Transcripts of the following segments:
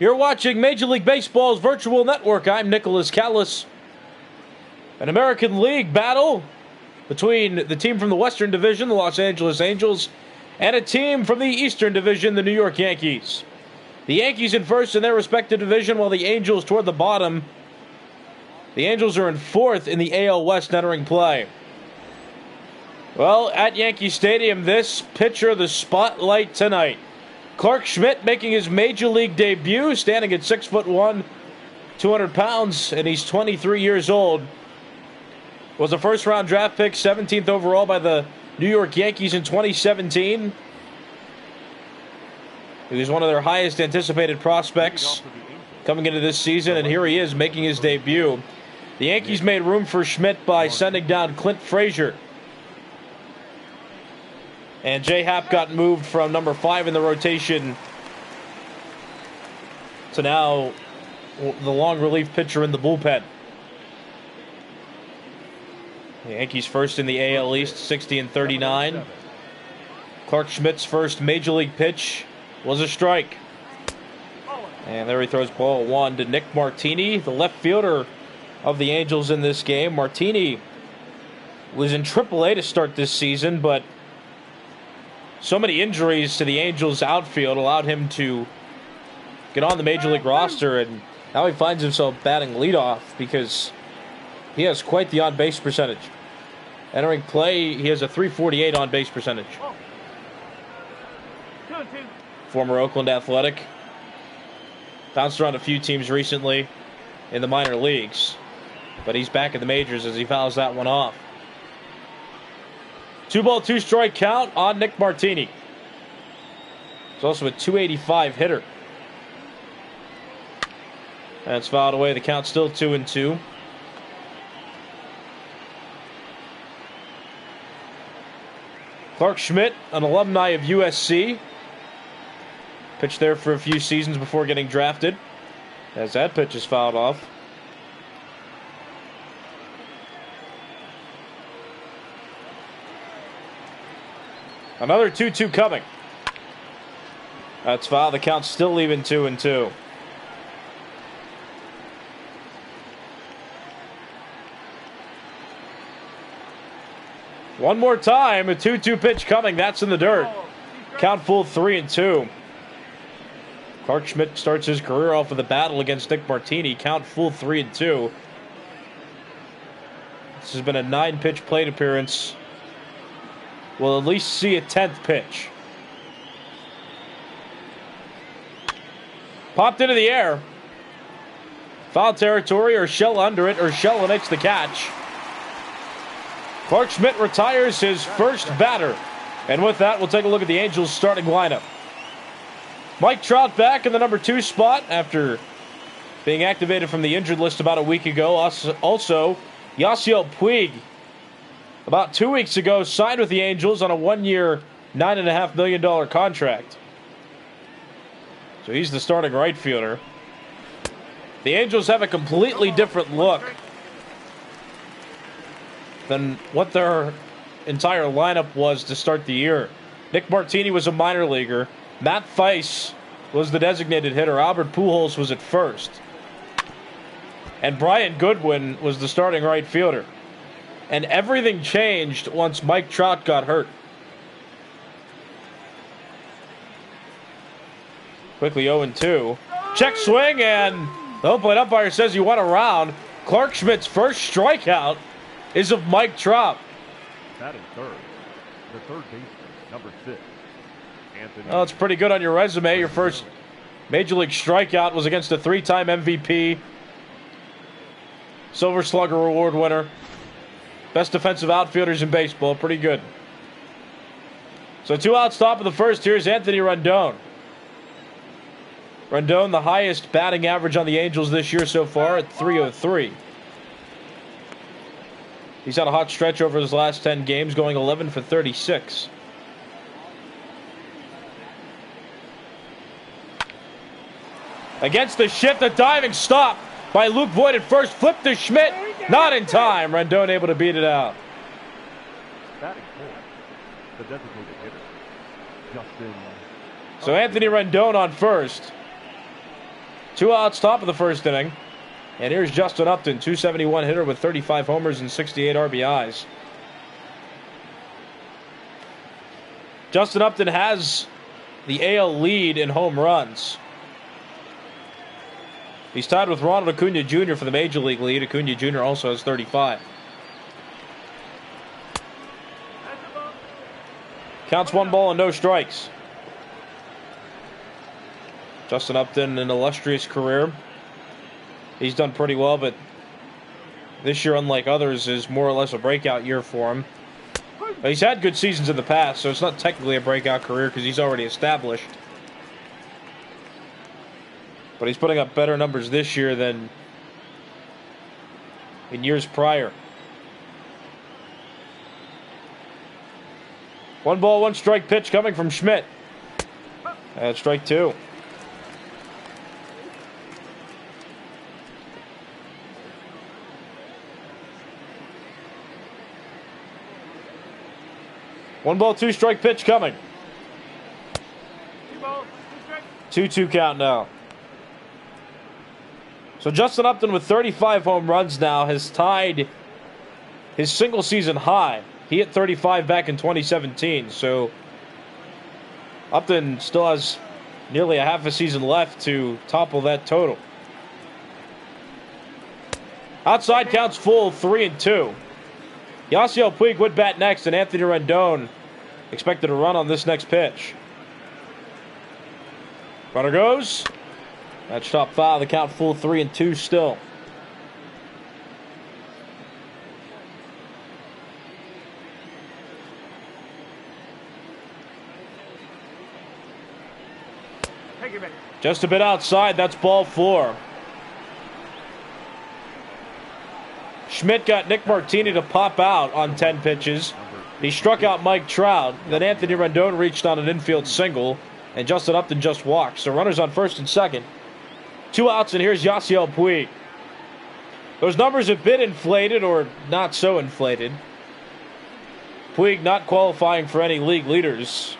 You're watching Major League Baseball's virtual network. I'm Nicholas Callis. An American League battle between the team from the Western Division, the Los Angeles Angels, and a team from the Eastern Division, the New York Yankees. The Yankees in first in their respective division, while the Angels toward the bottom. The Angels are in fourth in the AL West entering play. Well, at Yankee Stadium, this pitcher the spotlight tonight. Clark Schmidt making his Major League debut, standing at 6'1", 200 pounds, and he's 23 years old. Was a first-round draft pick, 17th overall by the New York Yankees in 2017. He was one of their highest anticipated prospects coming into this season, and here he is making his debut. The Yankees made room for Schmidt by sending down Clint Frazier. And J-Happ got moved from number 5 in the rotation to now the long relief pitcher in the bullpen. The Yankees first in the AL East, 60-39. Clark Schmidt's first Major League pitch was a strike. And there he throws ball 1 to Nick Martini, the left fielder of the Angels in this game. Martini was in AAA to start this season, but so many injuries to the Angels outfield allowed him to get on the Major League roster, and now he finds himself batting leadoff because he has quite the on-base percentage. Entering play, he has a .348 on-base percentage. Former Oakland Athletic. Bounced around a few teams recently in the minor leagues, but he's back in the majors as he fouls that one off. 2-ball, 2-strike count on Nick Martini. He's also a .285 hitter. That's fouled away. The count's still 2-2. Clark Schmidt, an alumni of USC. Pitched there for a few seasons before getting drafted. As that pitch is fouled off. Another 2-2 coming. That's foul. The count's still even 2-2. One more time, a 2-2 pitch coming. That's in the dirt. Count full 3-2. Clark Schmidt starts his career off with a battle against Nick Martini. Count full 3-2. This has been a 9-pitch plate appearance. We'll at least see a 10th pitch. Popped into the air. Foul territory. Urshela under it. Urshela makes the catch. Clark Schmidt retires his first batter. And with that, we'll take a look at the Angels' starting lineup. Mike Trout back in the number 2 spot after being activated from the injured list about a week ago. Also, Yasiel Puig, about 2 weeks ago, signed with the Angels on a 1-year, $9.5 million contract. So he's the starting right fielder. The Angels have a completely different look than what their entire lineup was to start the year. Nick Martini was a minor leaguer. Matt Thaiss was the designated hitter. Albert Pujols was at first. And Brian Goodwin was the starting right fielder. And everything changed once Mike Trout got hurt. Quickly 0-2. Check swing, and the home plate umpire says you want a round. Clark Schmidt's first strikeout is of Mike Trout. Batting third, the third baseman, number 6, Anthony. Well, it's pretty good on your resume. Your first Major League strikeout was against a 3-time MVP, Silver Slugger Award winner. Best defensive outfielders in baseball. Pretty good. So 2-out stop of the first. Here's Anthony Rendon. Rendon, the highest batting average on the Angels this year so far at .303. He's had a hot stretch over his last 10 games, going 11 for 36. Against the shift, a diving stop by Luke Voigt at first. Flip to Schmidt. Not in time. Rendon able to beat it out. Batting fourth, the designated hitter, Justin. So Anthony Rendon on first. 2 outs, top of the first inning. And here's Justin Upton, 271 hitter with 35 homers and 68 RBIs. Justin Upton has the AL lead in home runs. He's tied with Ronald Acuna Jr. for the Major League lead. Acuna Jr. also has 35. Counts 1 ball and no strikes. Justin Upton, an illustrious career. He's done pretty well, but this year, unlike others, is more or less a breakout year for him. But he's had good seasons in the past, so it's not technically a breakout career because he's already established. But he's putting up better numbers this year than in years prior. 1 ball, 1 strike pitch coming from Schmidt. That's strike 2. One ball, 2 strike pitch coming. 2-2 count now. So Justin Upton with 35 home runs now has tied his single season high. He hit 35 back in 2017. So Upton still has nearly a half a season left to topple that total. Outside counts full, 3-2. Yasiel Puig would bat next, and Anthony Rendon expected to run on this next pitch. Runner goes. That's top foul. The count full, 3-2 still. Just a bit outside. That's ball 4. Schmidt got Nick Martini to pop out on 10 pitches. He struck out Mike Trout. Then Anthony Rendon reached on an infield single, and Justin Upton just walked. So runners on first and second. 2 outs, and here's Yasiel Puig. Those numbers have been inflated or not so inflated. Puig not qualifying for any league leaders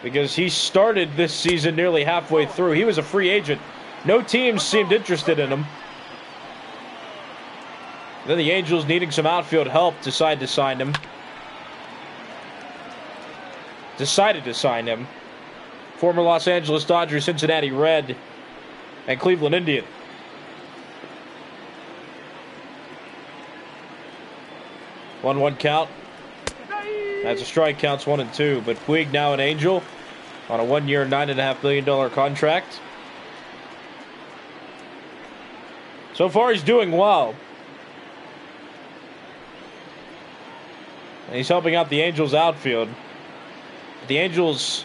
because he started this season nearly halfway through. He was a free agent. No teams seemed interested in him. Then the Angels, needing some outfield help, decided to sign him. Former Los Angeles Dodger, Cincinnati Red, and Cleveland Indian. One count. That's a strike, counts 1-2. But Puig now an Angel on a 1-year, $9.5 million contract. So far, he's doing well. And he's helping out the Angels outfield. The Angels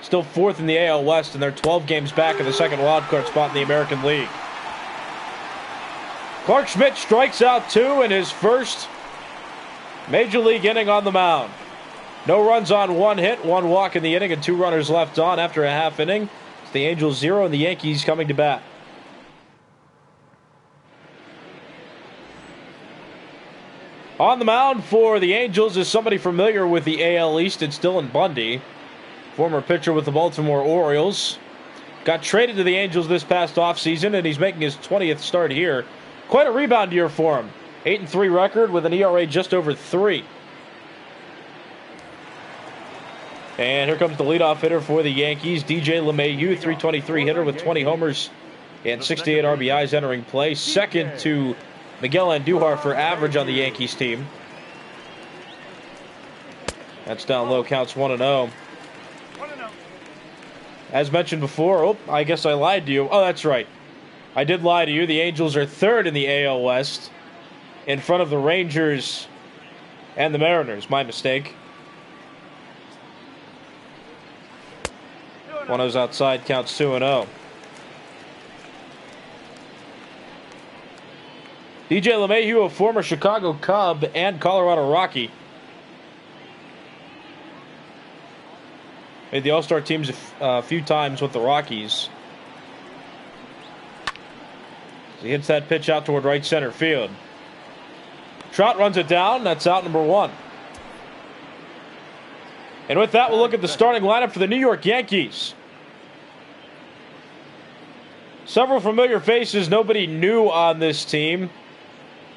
still 4th in the AL West, and they're 12 games back in the second wildcard spot in the American League. Clark Schmidt strikes out 2 in his first Major League inning on the mound. No runs on 1 hit, 1 walk in the inning, and 2 runners left on after a half inning. It's the Angels 0 and the Yankees coming to bat. On the mound for the Angels is somebody familiar with the AL East. It's Dylan Bundy, former pitcher with the Baltimore Orioles. Got traded to the Angels this past offseason, and he's making his 20th start here. Quite a rebound year for him. 8-3 record with an ERA just over 3. And here comes the leadoff hitter for the Yankees, DJ LeMahieu, 323 hitter with 20 homers and 68 RBIs entering play. Second to Miguel Andujar for average on the Yankees team. That's down low, counts 1-0. As mentioned before, I guess I lied to you. Oh, that's right. I did lie to you. The Angels are 3rd in the AL West, in front of the Rangers and the Mariners. My mistake. 1-0's outside, counts 2-0. DJ LeMahieu, a former Chicago Cub and Colorado Rocky. Made the All-Star teams a few times with the Rockies. He hits that pitch out toward right center field. Trout runs it down. That's out number 1. And with that, we'll look at the starting lineup for the New York Yankees. Several familiar faces, nobody new on this team.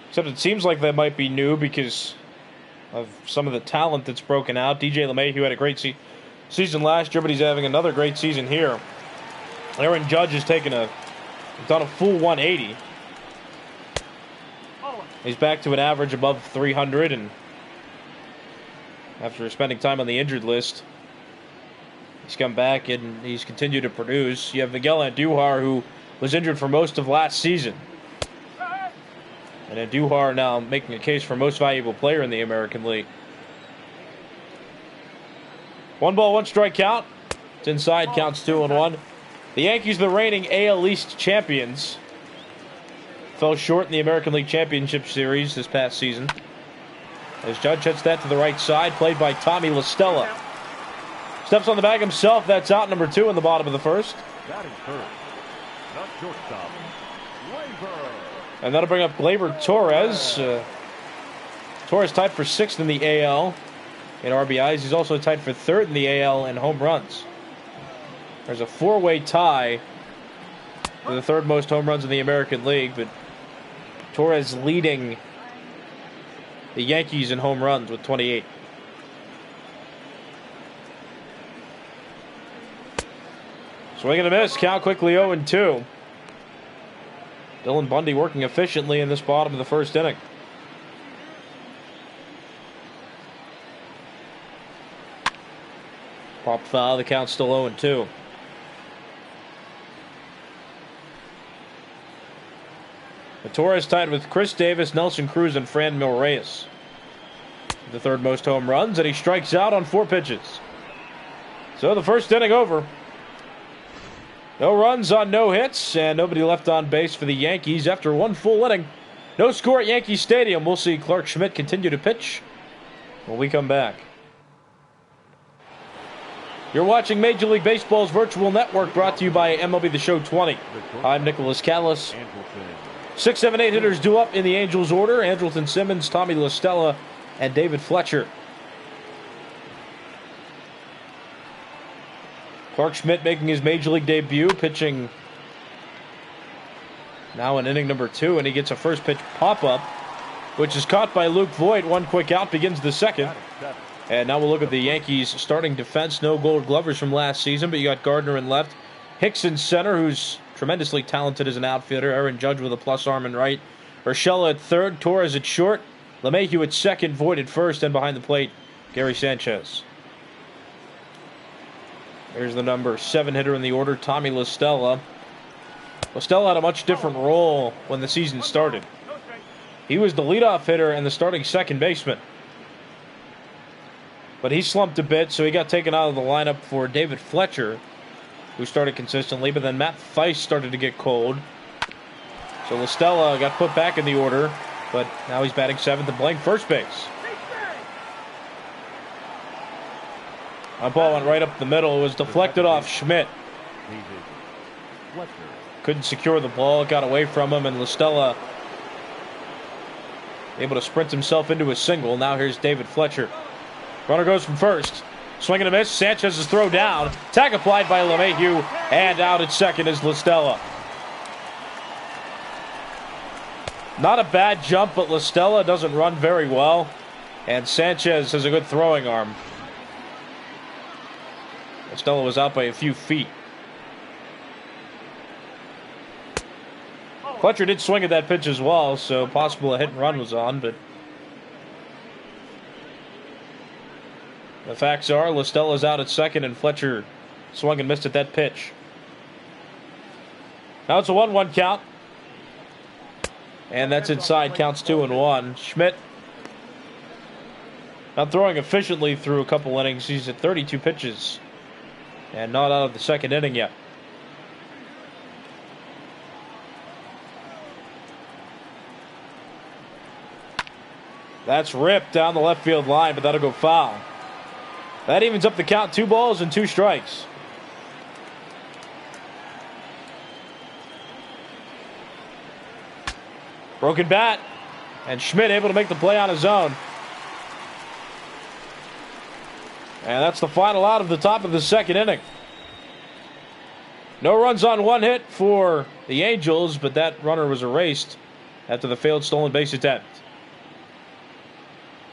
Except it seems like they might be new because of some of the talent that's broken out. DJ LeMahieu had a great season last year, but he's having another great season here. Aaron Judge has done a full 180. He's back to an average above 300, and after spending time on the injured list, he's come back and he's continued to produce. You have Miguel Andujar, who was injured for most of last season. And Andujar now making a case for most valuable player in the American League. 1-1 count. It's inside, counts 2-1. The Yankees, the reigning AL East champions, fell short in the American League Championship Series this past season. As Judge hits that to the right side, played by Tommy La Stella. Steps on the bag himself. That's out number 2 in the bottom of the first. Batting first, not shortstop, Gleyber. And that'll bring up Gleyber Torres. Torres tied for 6th in the AL in RBIs. He's also tied for 3rd in the AL in home runs. There's a 4-way tie for the 3rd most home runs in the American League, but Torres leading the Yankees in home runs with 28. Swing and a miss. Count quickly 0-2. Dylan Bundy working efficiently in this bottom of the first inning. Pop foul. The count's still 0-2. Torres tied with Chris Davis, Nelson Cruz, and Franmil Reyes. The 3rd most home runs, and he strikes out on 4 pitches. So the first inning over. No runs on no hits, and nobody left on base for the Yankees after 1 full inning. No score at Yankee Stadium. We'll see Clark Schmidt continue to pitch when we come back. You're watching Major League Baseball's virtual network, brought to you by MLB The Show 20. I'm Nicholas Callis. 6, 7, 8 hitters due up in the Angels order. Andrelton Simmons, Tommy La Stella, and David Fletcher. Clark Schmidt making his Major League debut, pitching now in inning number 2, and he gets a first pitch pop-up, which is caught by Luke Voigt. 1 quick out, begins the second. And now we'll look at the Yankees starting defense. No Gold Glovers from last season, but you got Gardner in left, Hicks in center, who's tremendously talented as an outfielder. Aaron Judge with a plus arm in right. Urshela at third. Torres at short. LeMahieu at second. Voigt at first. And behind the plate, Gary Sanchez. There's the number 7 hitter in the order, Tommy La Stella. La Stella had a much different role when the season started. He was the leadoff hitter and the starting second baseman. But he slumped a bit, so he got taken out of the lineup for David Fletcher, who started consistently, but then Matt Theis started to get cold. So La Stella got put back in the order, but now he's batting 7th and playing first base. That ball went right up the middle. It was deflected off Schmidt. Couldn't secure the ball. It got away from him, and La Stella able to sprint himself into a single. Now here's David Fletcher. Runner goes from first. Swing and a miss. Sanchez's throw down. Tag applied by LeMahieu. And out at second is La Stella. Not a bad jump, but La Stella doesn't run very well. And Sanchez has a good throwing arm. La Stella was out by a few feet. Fletcher did swing at that pitch as well, so possible a hit and run was on, but the facts are La Stella's out at second and Fletcher swung and missed at that pitch. Now it's a 1-1 count. And that's inside, counts 2-1. Schmidt not throwing efficiently through a couple innings. He's at 32 pitches and not out of the second inning yet. That's ripped down the left field line, but that'll go foul. That evens up the count. 2 balls and 2 strikes. Broken bat, and Schmidt able to make the play on his own. And that's the final out of the top of the second inning. No runs on one hit for the Angels, but that runner was erased after the failed stolen base attempt.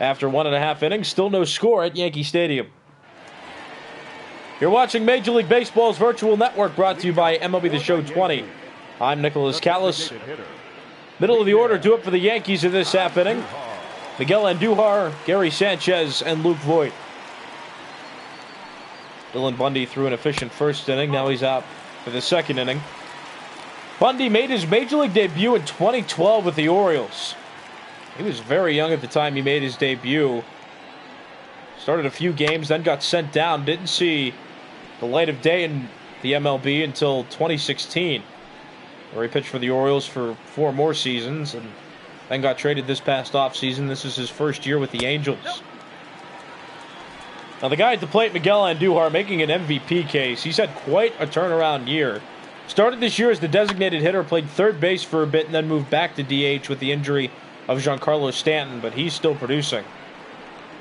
After 1.5 innings, still no score at Yankee Stadium. You're watching Major League Baseball's virtual network, brought to you by MLB The Show 20. I'm Nicholas Callis. Middle of the order, due up for the Yankees in this half inning. Miguel Andujar, Gary Sanchez, and Luke Voigt. Dylan Bundy threw an efficient first inning. Now he's out for the second inning. Bundy made his Major League debut in 2012 with the Orioles. He was very young at the time he made his debut. Started a few games, then got sent down. Didn't see the light of day in the MLB until 2016, where he pitched for the Orioles for 4 more seasons and then got traded this past offseason. This is his first year with the Angels. Now, the guy at the plate, Miguel Andujar, making an MVP case. He's had quite a turnaround year. Started this year as the designated hitter, played third base for a bit, and then moved back to DH with the injury of Giancarlo Stanton, but he's still producing.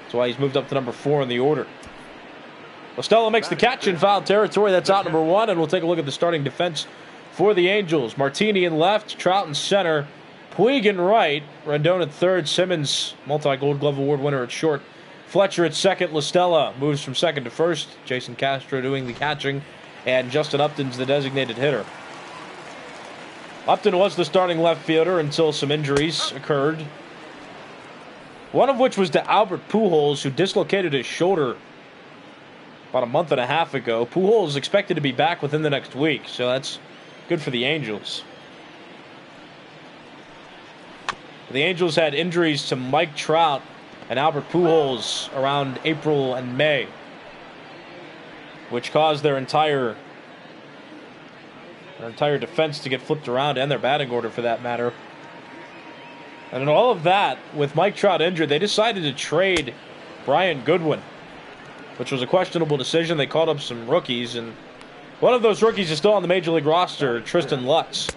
That's why he's moved up to number 4 in the order. Estella makes the catch in foul territory. That's out number 1, and we'll take a look at the starting defense for the Angels. Martini in left, Trout in center, Puig in right, Rendon at third, Simmons, multi-Gold Glove Award winner at short, Fletcher at second, LaStella moves from second to first, Jason Castro doing the catching, and Justin Upton's the designated hitter. Upton was the starting left fielder until some injuries occurred, one of which was to Albert Pujols, who dislocated his shoulder about a month and a half ago. Pujols is expected to be back within the next week, so that's good for the Angels. The Angels had injuries to Mike Trout and Albert Pujols around April and May, which caused their entire defense to get flipped around, and their batting order for that matter. And in all of that, with Mike Trout injured, they decided to trade Brian Goodwin, which was a questionable decision. They called up some rookies, and one of those rookies is still on the Major League roster, Tristan Lutz.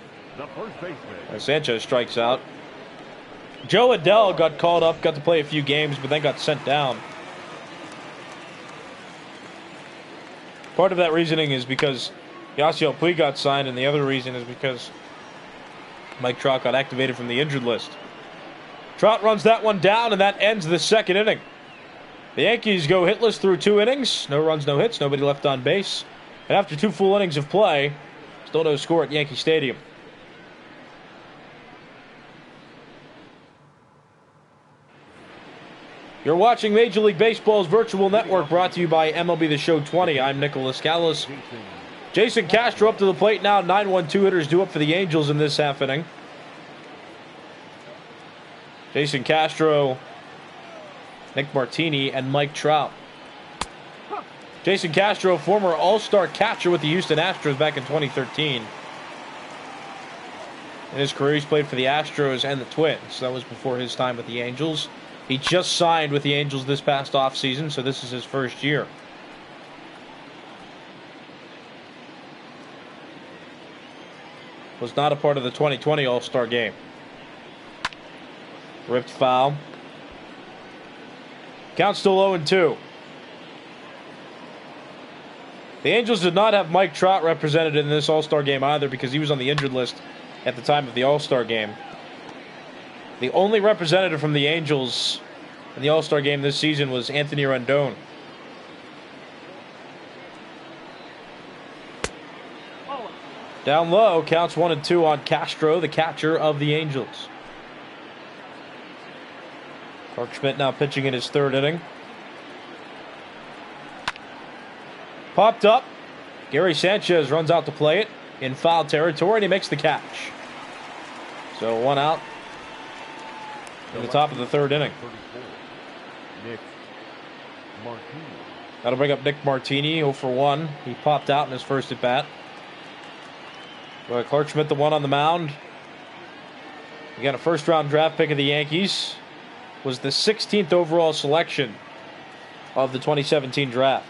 Sanchez strikes out. Joe Adell got called up, got to play a few games, but then got sent down. Part of that reasoning is because Yasiel Puig got signed, and the other reason is because Mike Trout got activated from the injured list. Trout runs that one down, and that ends the second inning. The Yankees go hitless through 2 innings. No runs, no hits, nobody left on base. And after 2 full innings of play, still no score at Yankee Stadium. You're watching Major League Baseball's virtual network, brought to you by MLB The Show 20. I'm Nicholas Callis. Jason Castro up to the plate now. 9-1-2 hitters due up for the Angels in this half inning. Jason Castro, Nick Martini, and Mike Trout. Jason Castro, former All-Star catcher with the Houston Astros back in 2013. In his career, he's played for the Astros and the Twins. That was before his time with the Angels. He just signed with the Angels this past offseason, so this is his first year. Was not a part of the 2020 All-Star game. Ripped foul. Count still 0-2. The Angels did not have Mike Trout represented in this All-Star game either, because he was on the injured list at the time of the All-Star game. The only representative from the Angels in the All-Star game this season was Anthony Rendon. Down low, counts 1-2 on Castro, the catcher of the Angels. Clark Schmidt now pitching in his 3rd inning. Popped up. Gary Sanchez runs out to play it in foul territory, and he makes the catch. So 1 out in the top of the 3rd inning. That'll bring up Nick Martini, 0 for 1. He popped out in his first at bat. Clark Schmidt, the one on the mound. Again, a first-round draft pick of the Yankees. Was the 16th overall selection of the 2017 draft.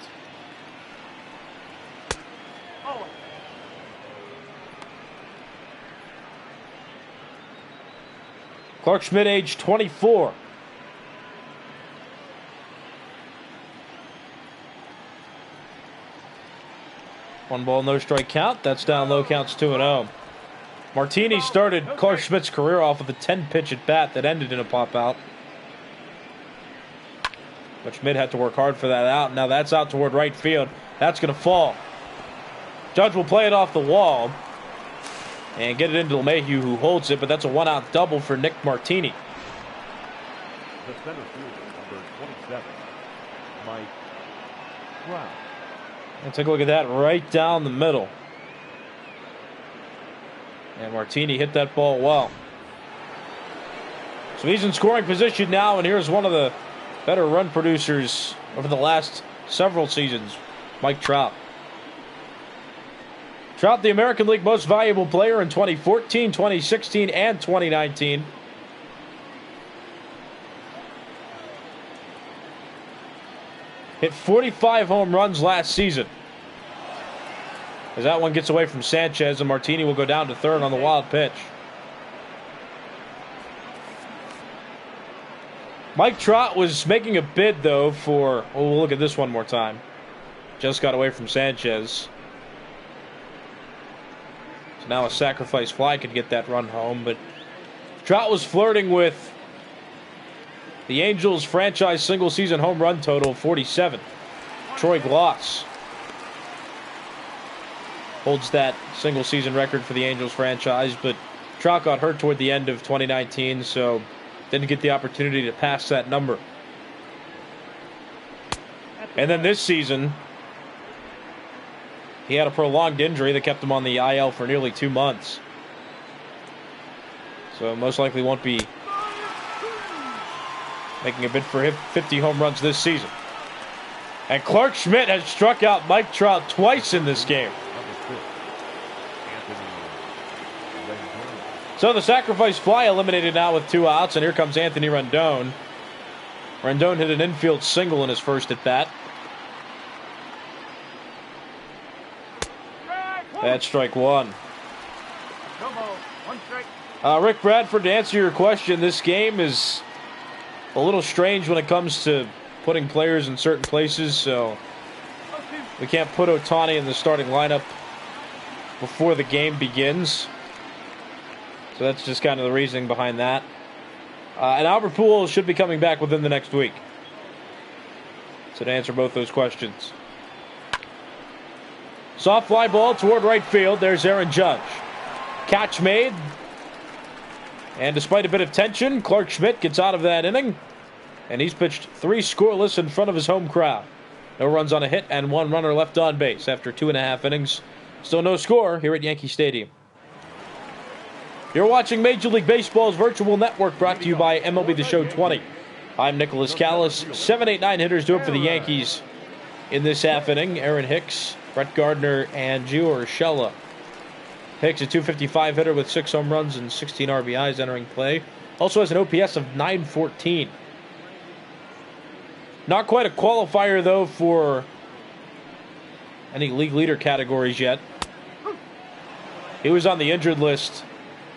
Clark Schmidt, age 24. 1 ball, no strike count. That's down low, counts 2-0. Martini started Clark Schmidt's career off with a 10-pitch at bat that ended in a pop out. But Schmidt had to work hard for that out. Now that's out toward right field. That's going to fall. Judge will play it off the wall and get it into LeMahieu, who holds it, but that's a 1-out double for Nick Martini. The center fielder, number 27, Mike Trout. And take a look at that, right down the middle. And Martini hit that ball well. So he's in scoring position now, and here's one of the better run producers over the last several seasons, Mike Trout. Trout, the American League Most Valuable Player in 2014, 2016, and 2019. Hit 45 home runs last season. As that one gets away from Sanchez, and Martini will go down to third on the wild pitch. Mike Trout was making a bid, though, for... Oh, we'll look at this one more time. Just got away from Sanchez. So now a sacrifice fly could get that run home, but Trout was flirting with the Angels' franchise single-season home run total of 47. Troy Glaus holds that single-season record for the Angels franchise, but Trout got hurt toward the end of 2019, so didn't get the opportunity to pass that number. And then this season, he had a prolonged injury that kept him on the IL for nearly 2 months. So most likely won't be making a bid for 50 home runs this season. And Clark Schmidt has struck out Mike Trout twice in this game. So the sacrifice fly eliminated now with 2 outs, and here comes Anthony Rendon. Rendon hit an infield single in his first at bat. That's strike 1. Rick Bradford, to answer your question, this game is a little strange when it comes to putting players in certain places, so we can't put Ohtani in the starting lineup before the game begins. So that's just kind of the reasoning behind that. And Albert Pujols should be coming back within the next week. So to answer both those questions. Soft fly ball toward right field. There's Aaron Judge. Catch made. And despite a bit of tension, Clark Schmidt gets out of that inning. And he's pitched 3 scoreless in front of his home crowd. No runs on a hit and 1 runner left on base after 2.5 innings. Still no score here at Yankee Stadium. You're watching Major League Baseball's virtual network, brought to you by MLB The Show 20. I'm Nicholas Callis. 7, 8, 9 hitters do it for the Yankees in this half inning. Aaron Hicks, Brett Gardner, and Gio Urshela. Hicks, a .255 hitter with 6 home runs and 16 RBIs entering play. Also has an OPS of 914. Not quite a qualifier, though, for any league leader categories yet. He was on the injured list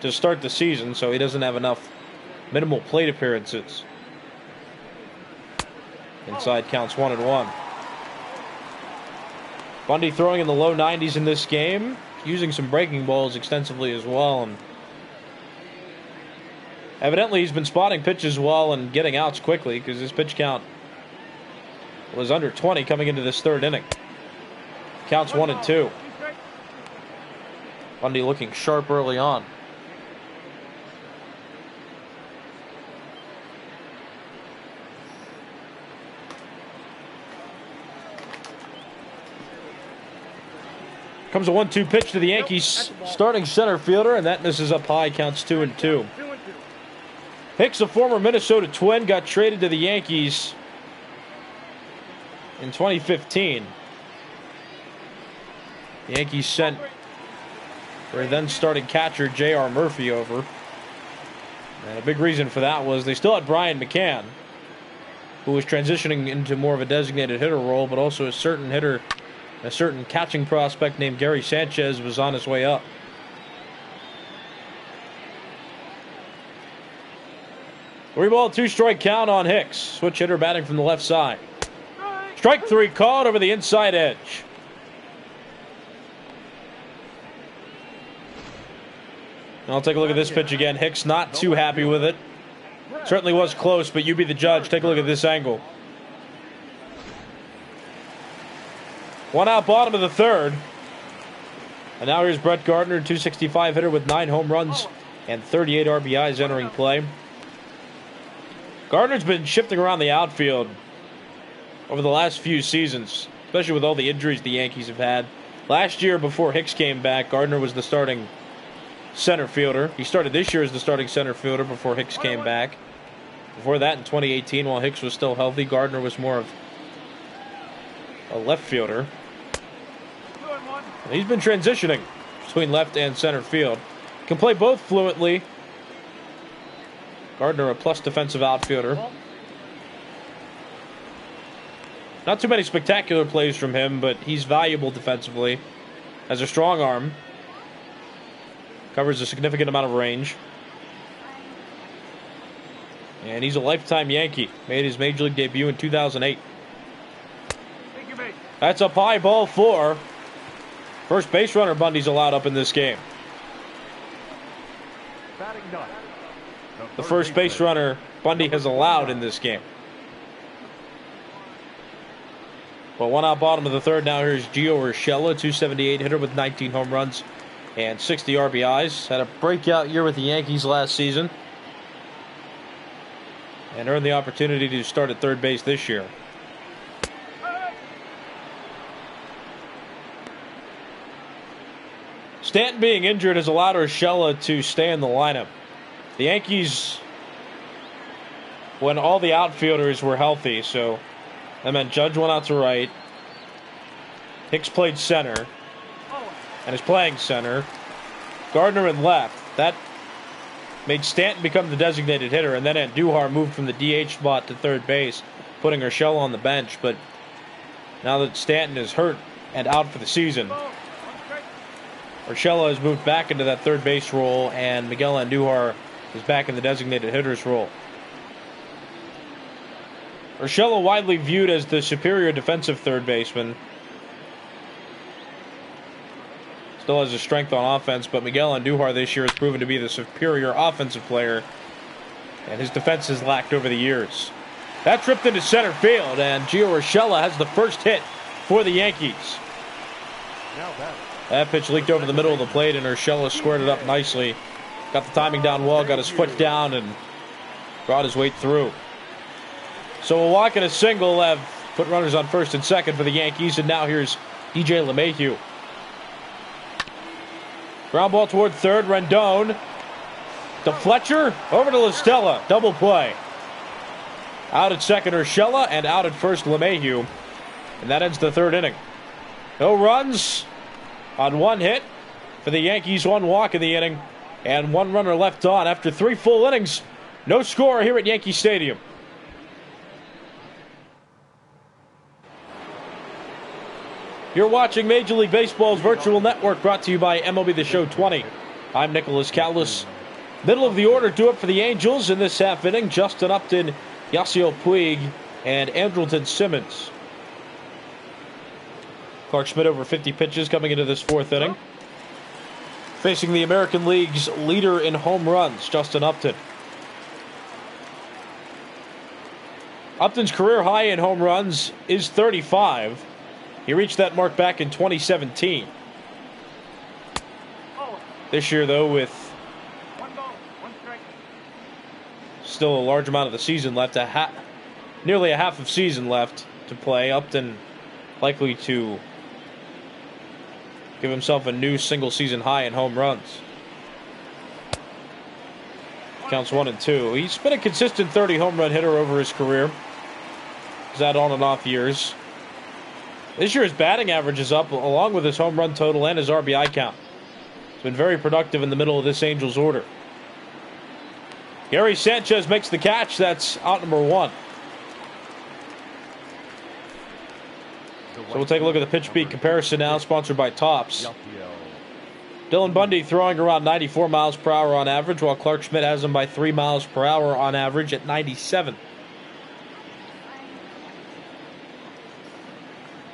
to start the season, so he doesn't have enough minimal plate appearances. Inside counts 1-1. Bundy throwing in the low 90s in this game, using some breaking balls extensively as well. And evidently he's been spotting pitches well and getting outs quickly, because his pitch count was under 20 coming into this 3rd inning. Counts 1-2. Bundy looking sharp early on. Comes a 1-2 pitch to the Yankees starting center fielder, and that misses up high, counts 2-2. Hicks, a former Minnesota Twin, got traded to the Yankees in 2015. The Yankees sent their then starting catcher J.R. Murphy over. And a big reason for that was they still had Brian McCann, who was transitioning into more of a designated hitter role, but also a certain hitter, a certain catching prospect named Gary Sanchez was on his way up. 3-ball, 2-strike count on Hicks. Switch hitter batting from the left side. Strike 3 called over the inside edge. I'll take a look at this pitch again. Hicks not too happy with it. Certainly was close, but you be the judge. Take a look at this angle. One out, bottom of the third. And now here's Brett Gardner, 265 hitter with 9 home runs and 38 RBIs entering play. Gardner's been shifting around the outfield over the last few seasons, especially with all the injuries the Yankees have had. Last year, before Hicks came back, Gardner was the starting center fielder. He started this year as the starting center fielder before Hicks came back. Before that, in 2018, while Hicks was still healthy, Gardner was more of a left fielder. He's been transitioning between left and center field. Can play both fluently. Gardner, a plus defensive outfielder. Not too many spectacular plays from him, but he's valuable defensively. Has a strong arm. Covers a significant amount of range. And he's a lifetime Yankee. Made his Major League debut in 2008. That's up high, ball 4. First base runner Bundy's allowed up in this game. The first base runner Bundy has allowed in this game. Well, one out, bottom of the third. Now here's Gio Urshela, 278 hitter with 19 home runs and 60 RBIs. Had a breakout year with the Yankees last season and earned the opportunity to start at third base this year. Stanton being injured has allowed Urshela to stay in the lineup. The Yankees, when all the outfielders were healthy, so that meant Judge went out to right, Hicks played center, and is playing center, Gardner in left. That made Stanton become the designated hitter, and then Andujar moved from the DH spot to third base, putting Urshela on the bench. But now that Stanton is hurt and out for the season, Urshela has moved back into that third base role, and Miguel Andujar is back in the designated hitter's role. Urshela widely viewed as the superior defensive third baseman. Still has a strength on offense, but Miguel Andujar this year has proven to be the superior offensive player, and his defense has lacked over the years. That tripped into center field, and Gio Urshela has the first hit for the Yankees. That pitch leaked over the middle of the plate, and Urshela squared it up nicely. Got the timing down well, got his foot down, and brought his weight through. So a walk and a single have put runners on first and second for the Yankees, and now here's DJ LeMahieu. Ground ball toward third, Rendon to Fletcher, over to La Stella, double play. Out at second, Urshela, and out at first, LeMahieu. And that ends the third inning. No runs on one hit for the Yankees, one walk in the inning, and one runner left on after 3 full innings. No score here at Yankee Stadium. You're watching Major League Baseball's virtual network, brought to you by MLB The Show 20. I'm Nicholas Callis. Middle of the order, do it for the Angels in this half inning. Justin Upton, Yasiel Puig, and Andrelton Simmons. Clark Schmidt over 50 pitches coming into this fourth inning. Facing the American League's leader in home runs, Justin Upton. Upton's career high in home runs is 35. He reached that mark back in 2017. This year, though, with still a large amount of the season left, nearly a half of season left to play, Upton likely to give himself a new single-season high in home runs. Counts 1 and 2. He's been a consistent 30 home run hitter over his career. He's had on and off years. This year his batting average is up, along with his home run total and his RBI count. He's been very productive in the middle of this Angels order. Gary Sanchez makes the catch. That's out number 1. So we'll take a look at the pitch beat comparison now, sponsored by Topps. Dylan Bundy throwing around 94 miles per hour on average, while Clark Schmidt has him by 3 miles per hour on average at 97.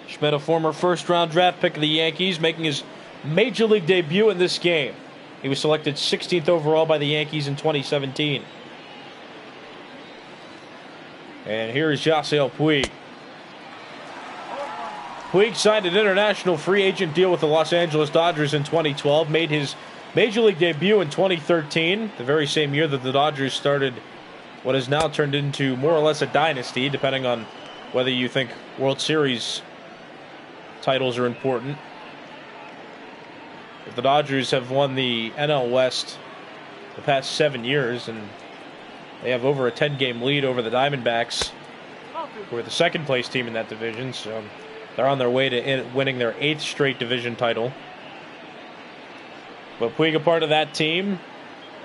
Schmidt, a former first-round draft pick of the Yankees, making his Major League debut in this game. He was selected 16th overall by the Yankees in 2017. And here is Yasiel Puig. Puig signed an international free agent deal with the Los Angeles Dodgers in 2012, made his Major League debut in 2013, the very same year that the Dodgers started what has now turned into more or less a dynasty, depending on whether you think World Series titles are important. But the Dodgers have won the NL West the past 7 years, and they have over a 10-game lead over the Diamondbacks, who are the second-place team in that division, so they're on their way to winning their 8th straight division title. But Puig, a part of that team,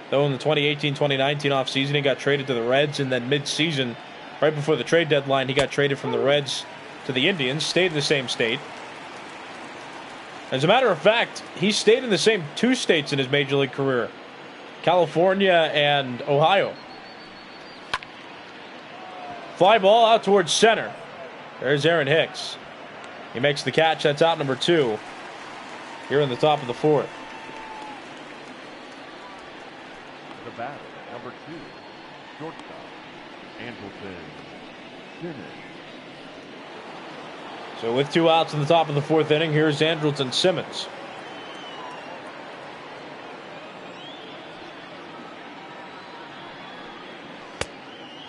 though in the 2018-2019 offseason, he got traded to the Reds, and then mid-season, right before the trade deadline, he got traded from the Reds to the Indians, stayed in the same state. As a matter of fact, he stayed in the same 2 states in his Major League career, California and Ohio. Fly ball out towards center. There's Aaron Hicks. He makes the catch. That's out number 2 here in the top of the 4th. The batter, number 2, shortstop, Andrelton Simmons. So with 2 outs in the top of the 4th inning, here's Andrelton Simmons.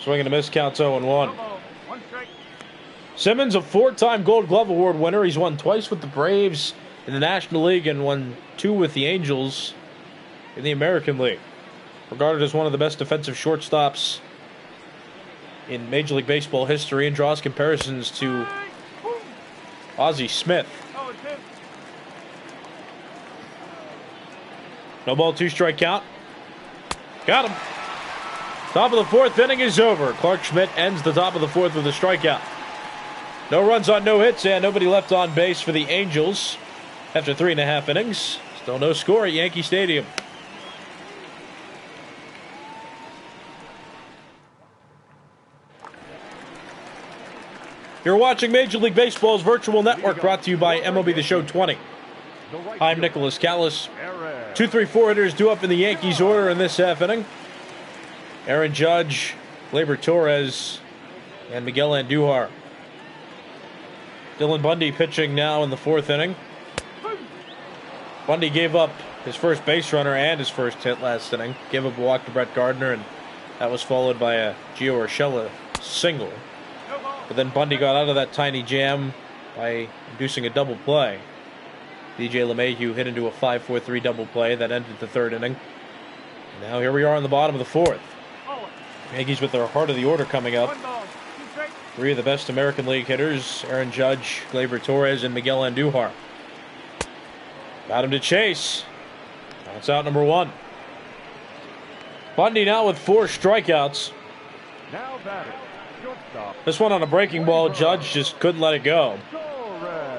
Swing and a miss, counts 0-1. Simmons, a 4-time Gold Glove Award winner. He's won twice with the Braves in the National League and won 2 with the Angels in the American League. Regarded as one of the best defensive shortstops in Major League Baseball history, and draws comparisons to Ozzie Smith. No ball, 2-strike count. Got him. Top of the 4th inning is over. Clark Schmidt ends the top of the 4th with a strikeout. No runs on no hits and nobody left on base for the Angels after 3.5 innings. Still no score at Yankee Stadium. You're watching Major League Baseball's virtual network, brought to you by MLB The Show 20. I'm Nicholas Callis. 2, 3, 4 hitters due up in the Yankees order in this half inning. Aaron Judge, Gleyber Torres, and Miguel Andujar. Dylan Bundy pitching now in the 4th inning. Bundy gave up his first base runner and his first hit last inning. Gave up a walk to Brett Gardner, and that was followed by a Gio Urshela single. But then Bundy got out of that tiny jam by inducing a double play. DJ LeMahieu hit into a 5-4-3 double play that ended the 3rd inning. Now here we are in the bottom of the 4th. Yankees with their heart of the order coming up. 3 of the best American League hitters, Aaron Judge, Gleyber Torres, and Miguel Andujar. Got him to chase. That's out number 1. Bundy now with 4 strikeouts. Now batting, shortstop. This one on a breaking ball, Judge just couldn't let it go.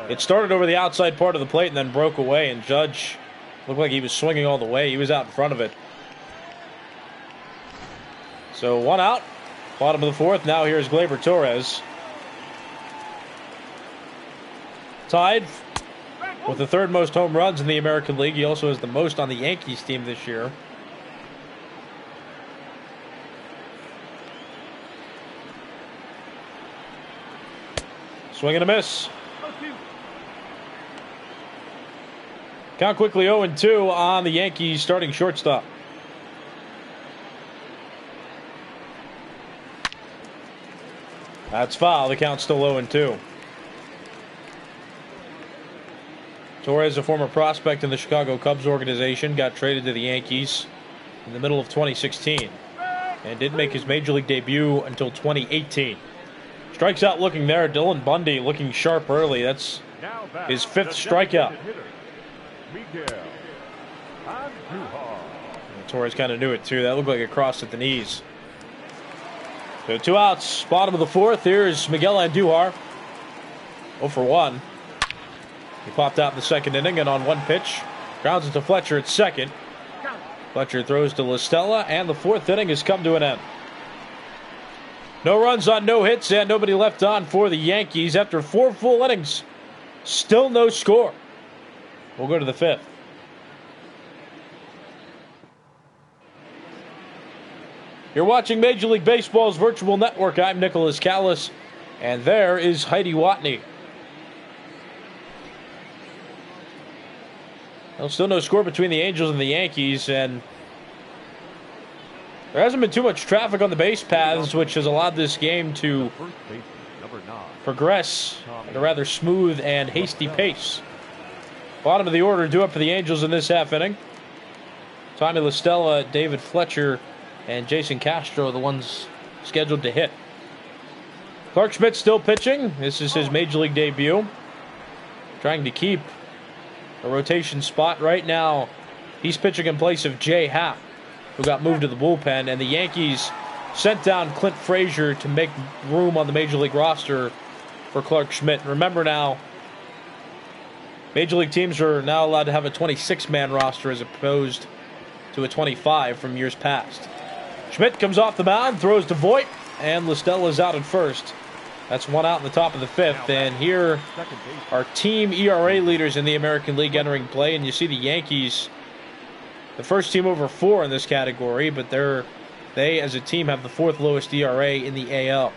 It started over the outside part of the plate and then broke away, and Judge looked like he was swinging all the way. He was out in front of it. So 1 out, bottom of the 4th. Now here's Gleyber Torres. Tied with the 3rd most home runs in the American League. He also has the most on the Yankees team this year. Swing and a miss. Count quickly 0-2 on the Yankees starting shortstop. That's foul. The count's still 0-2. Torres, a former prospect in the Chicago Cubs organization, got traded to the Yankees in the middle of 2016 and didn't make his Major League debut until 2018. Strikes out looking there. Dylan Bundy looking sharp early. That's his 5th strikeout. Torres kind of knew it too. That looked like a cross at the knees. So 2 outs, bottom of the 4th. Here's Miguel Andujar. 0 for 1. He popped out in the 2nd inning, and on 1 pitch, grounds it to Fletcher at second. Fletcher throws to La Stella, and the 4th inning has come to an end. No runs on no hits, and nobody left on for the Yankees after 4 full innings. Still no score. We'll go to the 5th. You're watching Major League Baseball's virtual network. I'm Nicholas Callis, and there is Heidi Watney. Well, still no score between the Angels and the Yankees, and there hasn't been too much traffic on the base paths, which has allowed this game to progress at a rather smooth and hasty pace. Bottom of the order due up for the Angels in this half inning. Tommy La Stella, David Fletcher, and Jason Castro are the ones scheduled to hit. Clark Schmidt still pitching. This is his Major League debut. Trying to keep a rotation spot. Right now, he's pitching in place of Jay Happ, who got moved to the bullpen, and the Yankees sent down Clint Frazier to make room on the Major League roster for Clark Schmidt. Remember now, Major League teams are now allowed to have a 26-man roster as opposed to a 25 from years past. Schmidt comes off the mound, throws to Voit, and La Stella's out at first. That's one out in the top of the fifth, and here are team ERA leaders in the American League entering play, and you see the Yankees, the first team over 4 in this category, but they as a team have the 4th lowest ERA in the AL.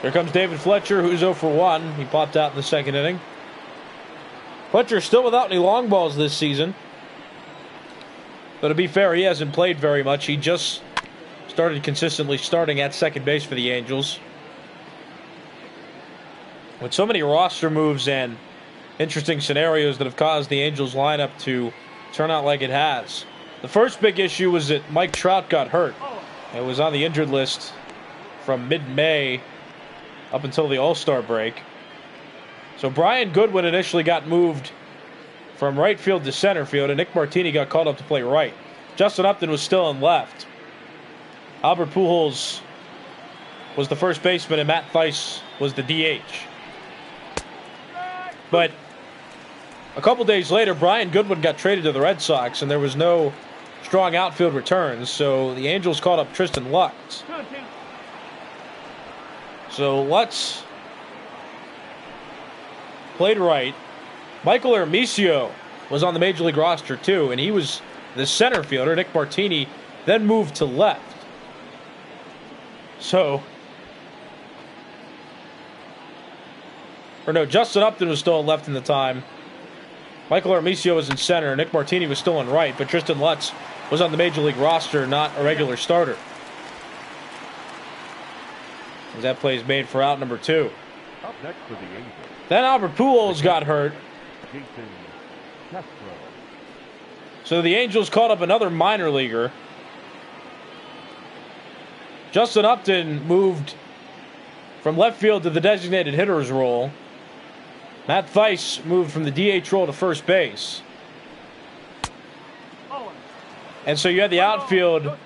Here comes David Fletcher, who's 0 for 1. He popped out in the second inning. Fletcher still without any long balls this season. But to be fair, he hasn't played very much. He just started consistently starting at second base for the Angels. With so many roster moves and interesting scenarios that have caused the Angels lineup to turn out like it has. The first big issue was that Mike Trout got hurt. It was on the injured list from mid-May up until the All-Star break. So Brian Goodwin initially got moved from right field to center field, and Nick Martini got called up to play right. Justin Upton was still in left. Albert Pujols was the first baseman, and Matt Thaiss was the DH. But a couple days later, Brian Goodwin got traded to the Red Sox, and there was no strong outfield returns, so the Angels called up Tristan Lutz. So Lutz played right. Michael Hermisio was on the Major League roster too, and he was the center fielder. Nick Martini then moved to left. Justin Upton was still in left in the time. Michael Hermisio was in center. Nick Martini was still in right, but Tristan Lutz was on the Major League roster, not a regular starter. As that play is made for out number 2. Up next for the Angels. Then Albert Pujols got hurt. Jason Castro. So the Angels called up another minor leaguer. Justin Upton moved from left field to the designated hitter's role. Matt Thaiss moved from the DH role to first base. And so you had the outfield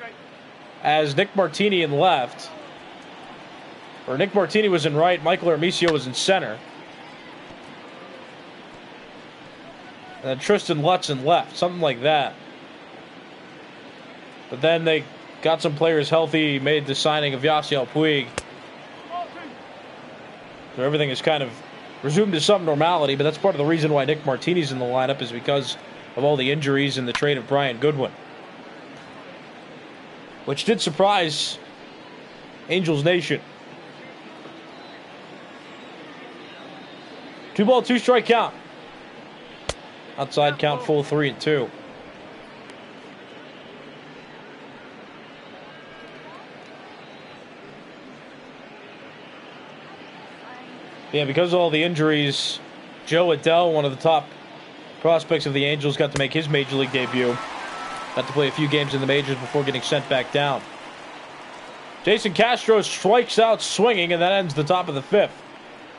as Nick Martini in left. Or Nick Martini was in right, Michael Hermisio was in center. And then Tristan Lutz in left, something like that. But then they got some players healthy, made the signing of Yasiel Puig. So everything is kind of resumed to some normality, but that's part of the reason why Nick Martini's in the lineup is because of all the injuries and the trade of Brian Goodwin. Which did surprise Angels Nation. 2-ball, 2-strike count. Outside count, full 3-2. Yeah, because of all the injuries, Joe Adell, one of the top prospects of the Angels, got to make his Major League debut. Got to play a few games in the majors before getting sent back down. Jason Castro strikes out swinging, and that ends the top of the 5th.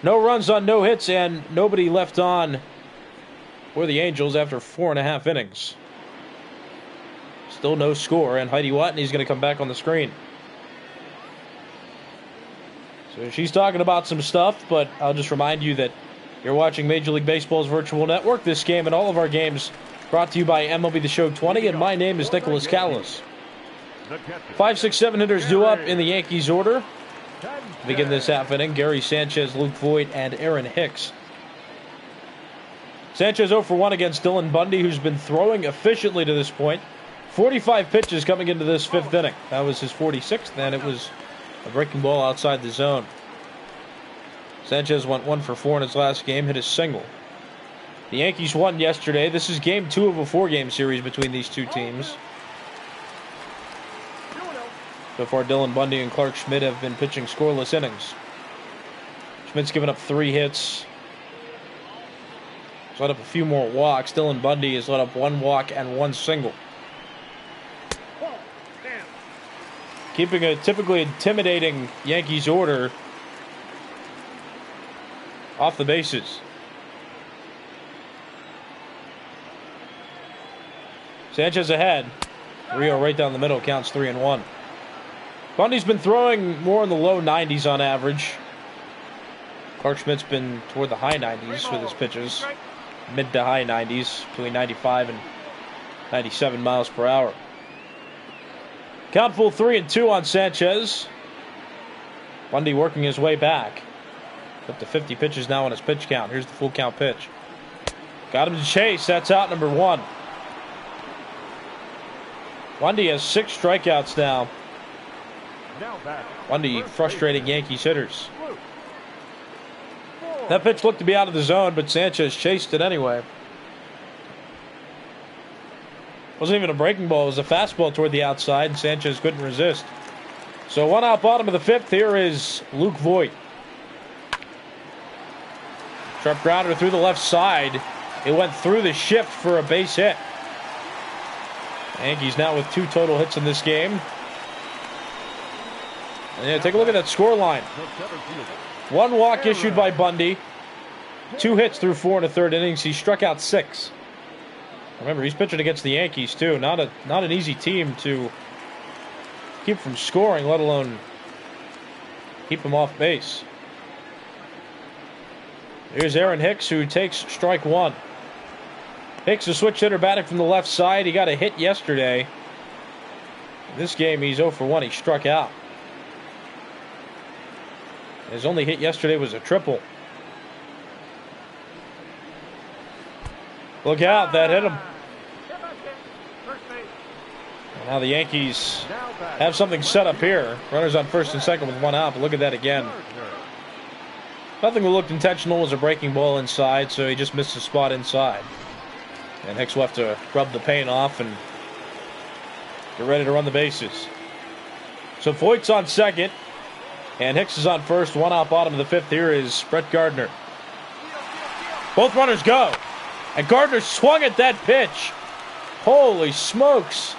No runs on no hits, and nobody left on for the Angels after 4.5 innings. Still no score, and Heidi Watney's going to come back on the screen. So she's talking about some stuff, but I'll just remind you that you're watching Major League Baseball's virtual network. This game and all of our games brought to you by MLB The Show 20, and my name is Nicholas Callis. 5, 6, 7 hitters due up in the Yankees order. To begin this half inning, Gary Sanchez, Luke Voit, and Aaron Hicks. Sanchez 0 for 1 against Dylan Bundy, who's been throwing efficiently to this point. 45 pitches coming into this fifth inning. That was his 46th, and it was a breaking ball outside the zone. Sanchez went 1 for 4 in his last game, hit a single. The Yankees won yesterday. This is game 2 of a 4-game series between these two teams. So far, Dylan Bundy and Clark Schmidt have been pitching scoreless innings. Schmidt's given up 3 hits. He's let up a few more walks. Dylan Bundy has let up 1 walk and 1 single. Keeping a typically intimidating Yankees order off the bases. Sanchez ahead. Rio right down the middle, counts 3-1. Bundy's been throwing more in the low 90s on average. Clark Schmidt's been toward the high 90s with his pitches. Mid to high 90s, between 95 and 97 miles per hour. Count full 3-2 on Sanchez. Bundy working his way back. Up to 50 pitches now on his pitch count. Here's the full count pitch. Got him to chase. That's out number 1. Bundy has 6 strikeouts now. Bundy frustrating Yankees hitters. That pitch looked to be out of the zone, but Sanchez chased it anyway. Wasn't even a breaking ball. It was a fastball toward the outside, and Sanchez couldn't resist. So 1 out, bottom of the 5th. Here is Luke Voit. Sharp grounder through the left side. It went through the shift for a base hit. Yankees now with 2 total hits in this game. And yeah, take a look at that score line. 1 walk issued by Bundy. 2 hits through 4 1/3 innings. He struck out 6. Remember, he's pitching against the Yankees too. Not an easy team to keep from scoring, let alone keep him off base. Here's Aaron Hicks, who takes strike 1. Hicks, a switch hitter, batting from the left side. He got a hit yesterday. In this game, he's 0 for 1. He struck out. His only hit yesterday was a triple. Look out, that hit him. And now the Yankees have something set up here. Runners on first and second with 1 out, but look at that again. Nothing that looked intentional was a breaking ball inside, so he just missed his spot inside. And Hicks will have to rub the paint off and get ready to run the bases. So Voigt's on second, and Hicks is on first. 1 out, bottom of the 5th. Here is Brett Gardner. Both runners go. And Gardner swung at that pitch. Holy smokes.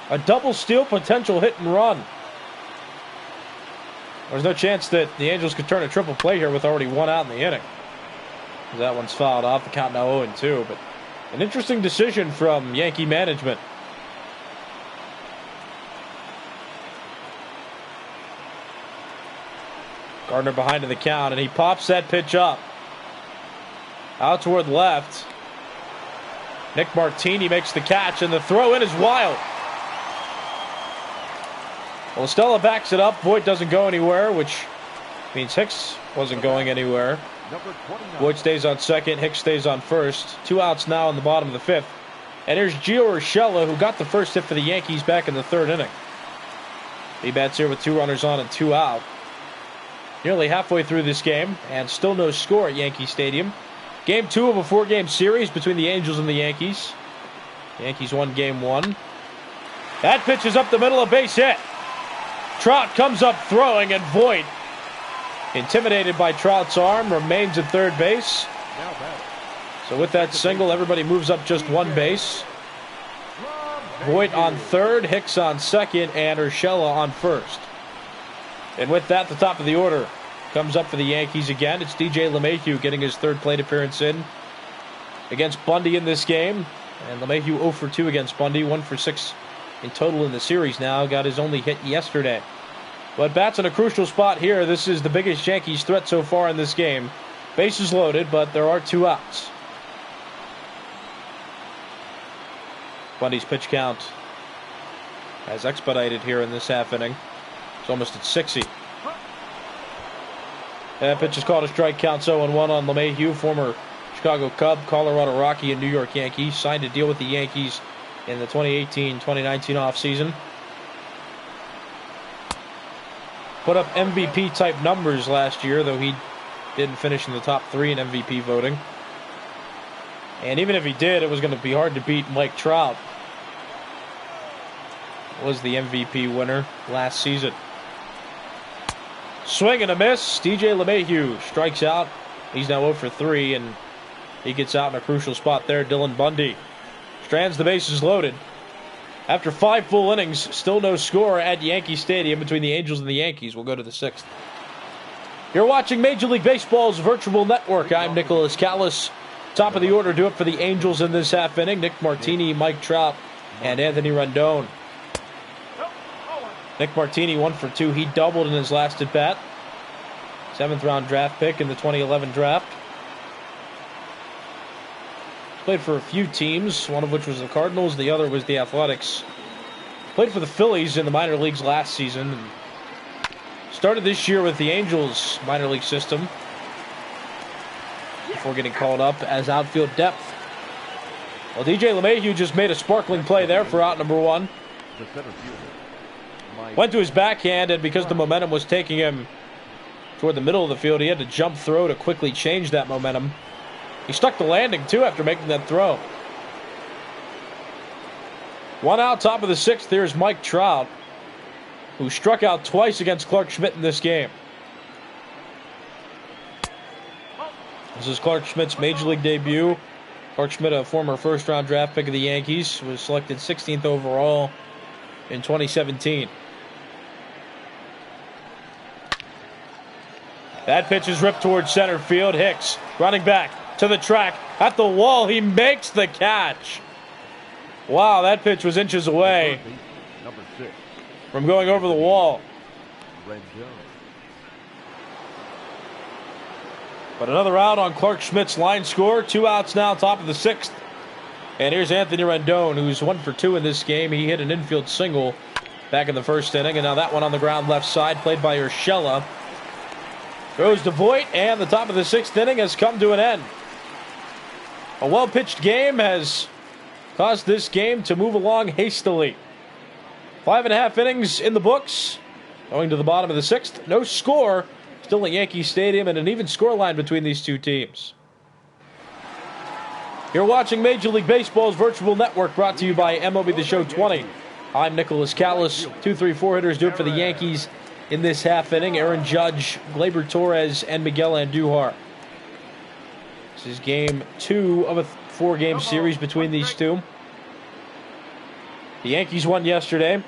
A double steal potential hit and run. There's no chance that the Angels could turn a triple play here with already 1 out in the inning. That one's fouled off. The count now 0-2. But an interesting decision from Yankee management. Gardner behind in the count, and he pops that pitch up. Out toward left. Nick Martini makes the catch, and the throw in is wild. Well, Estella backs it up. Voit doesn't go anywhere, which means Hicks wasn't going anywhere. Voit stays on second. Hicks stays on first. 2 outs now in the bottom of the 5th. And here's Gio Urshela, who got the first hit for the Yankees back in the 3rd inning. He bats here with 2 runners on and 2 out. Nearly halfway through this game, and still no score at Yankee Stadium. Game 2 of a 4-game series between the Angels and the Yankees. The Yankees won game 1. That pitch is up the middle, a base hit. Trout comes up throwing, and Voit, intimidated by Trout's arm, remains at third base. So with that single, everybody moves up just 1 base. Voit on third, Hicks on second, and Urshela on first. And with that, the top of the order comes up for the Yankees again. It's DJ LeMahieu getting his 3rd plate appearance in against Bundy in this game. And LeMahieu 0 for 2 against Bundy, 1 for 6 in total in the series now. Got his only hit yesterday. But bats in a crucial spot here. This is the biggest Yankees threat so far in this game. Bases loaded, but there are 2 outs. Bundy's pitch count has expedited here in this half inning. It's almost at 60. That pitch is called a strike, counts 0-1 on LeMahieu, former Chicago Cub, Colorado Rocky, and New York Yankee. Signed a deal with the Yankees in the 2018-2019 offseason. Put up MVP-type numbers last year, though he didn't finish in the top 3 in MVP voting. And even if he did, it was going to be hard to beat Mike Trout. Was the MVP winner last season. Swing and a miss. DJ LeMahieu strikes out. He's now 0 for 3, and he gets out in a crucial spot there. Dylan Bundy strands the bases loaded. After 5 full innings, still no score at Yankee Stadium between the Angels and the Yankees. We'll go to the 6th. You're watching Major League Baseball's virtual network. I'm Nicholas Callis. Top of the order, do it for the Angels in this half inning. Nick Martini, Mike Trout, and Anthony Rendon. Nick Martini 1 for 2. He doubled in his last at bat. 7th round draft pick in the 2011 draft. Played for a few teams, one of which was the Cardinals, the other was the Athletics. Played for the Phillies in the minor leagues last season. And started this year with the Angels minor league system before getting called up as outfield depth. Well, DJ LeMahieu just made a sparkling play there for out number 1. Went to his backhand, and because the momentum was taking him toward the middle of the field, he had to jump throw to quickly change that momentum. He stuck the landing, too, after making that throw. 1 out, top of the 6th. Here's Mike Trout, who struck out twice against Clark Schmidt in this game. This is Clark Schmidt's Major League debut. Clark Schmidt, a former first-round draft pick of the Yankees, was selected 16th overall in 2017. That pitch is ripped towards center field. Hicks running back to the track at the wall. He makes the catch. Wow, that pitch was inches away from going over the wall. But another out on Clark Schmidt's line score. 2 outs now, top of the 6th. And here's Anthony Rendon, who's 1 for 2 in this game. He hit an infield single back in the first inning. And now that one on the ground left side, played by Urshela. Goes to Voit, and the top of the 6th inning has come to an end. A well-pitched game has caused this game to move along hastily. 5.5 innings in the books. Going to the bottom of the 6th. No score. Still at Yankee Stadium, and an even scoreline between these two teams. You're watching Major League Baseball's virtual network, brought to you by MLB The Show 20. I'm Nicholas Callis. 2, 3, 4 hitters do it for the Yankees in this half inning. Aaron Judge, Gleyber Torres, and Miguel Andujar. This is game 2 of a 4-game series between these two. The Yankees won yesterday.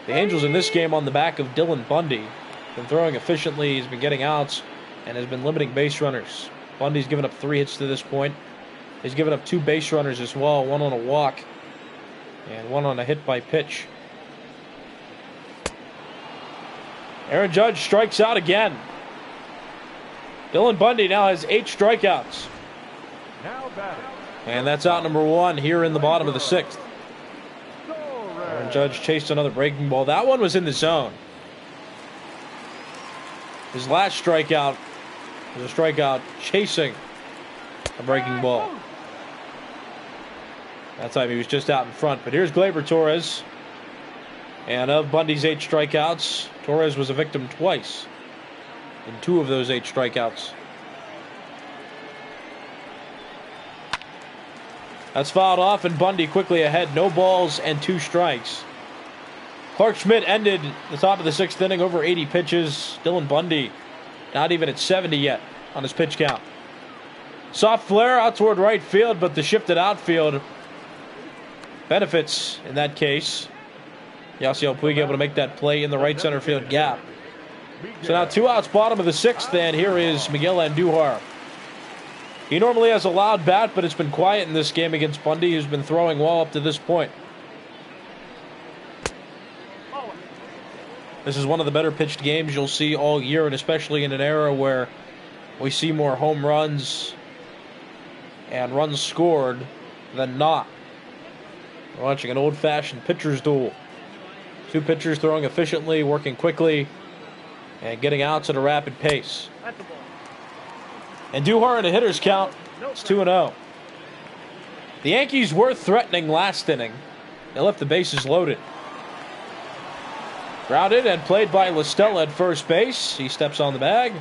The Angels in this game on the back of Dylan Bundy. Been throwing efficiently, he's been getting outs, and has been limiting base runners. Bundy's given up 3 hits to this point. He's given up 2 base runners as well, 1 on a walk and 1 on a hit by pitch. Aaron Judge strikes out again. Dylan Bundy now has 8 strikeouts. And that's out number 1 here in the bottom of the 6th. Aaron Judge chased another breaking ball. That one was in the zone. His last strikeout was a strikeout chasing a breaking ball. That time he was just out in front. But here's Gleyber Torres. And of Bundy's 8 strikeouts, Torres was a victim twice in 2 of those 8 strikeouts. That's fouled off, and Bundy quickly ahead. No balls and 2 strikes. Clark Schmidt ended the top of the 6th inning, over 80 pitches. Dylan Bundy not even at 70 yet on his pitch count. Soft flare out toward right field, but the shifted outfield benefits in that case. Yasiel Puig able to make that play in the right center field gap. So now 2 outs, bottom of the 6th, and here is Miguel Andujar. He normally has a loud bat, but it's been quiet in this game against Bundy, who's been throwing well up to this point. This is one of the better pitched games you'll see all year, and especially in an era where we see more home runs and runs scored than not. We're watching an old-fashioned pitcher's duel. 2 pitchers throwing efficiently, working quickly, and getting outs at a rapid pace. And Duhar in a hitter's count. It's 2-0. The Yankees were threatening last inning. They left the bases loaded. Grounded and played by Listella at first base. He steps on the bag.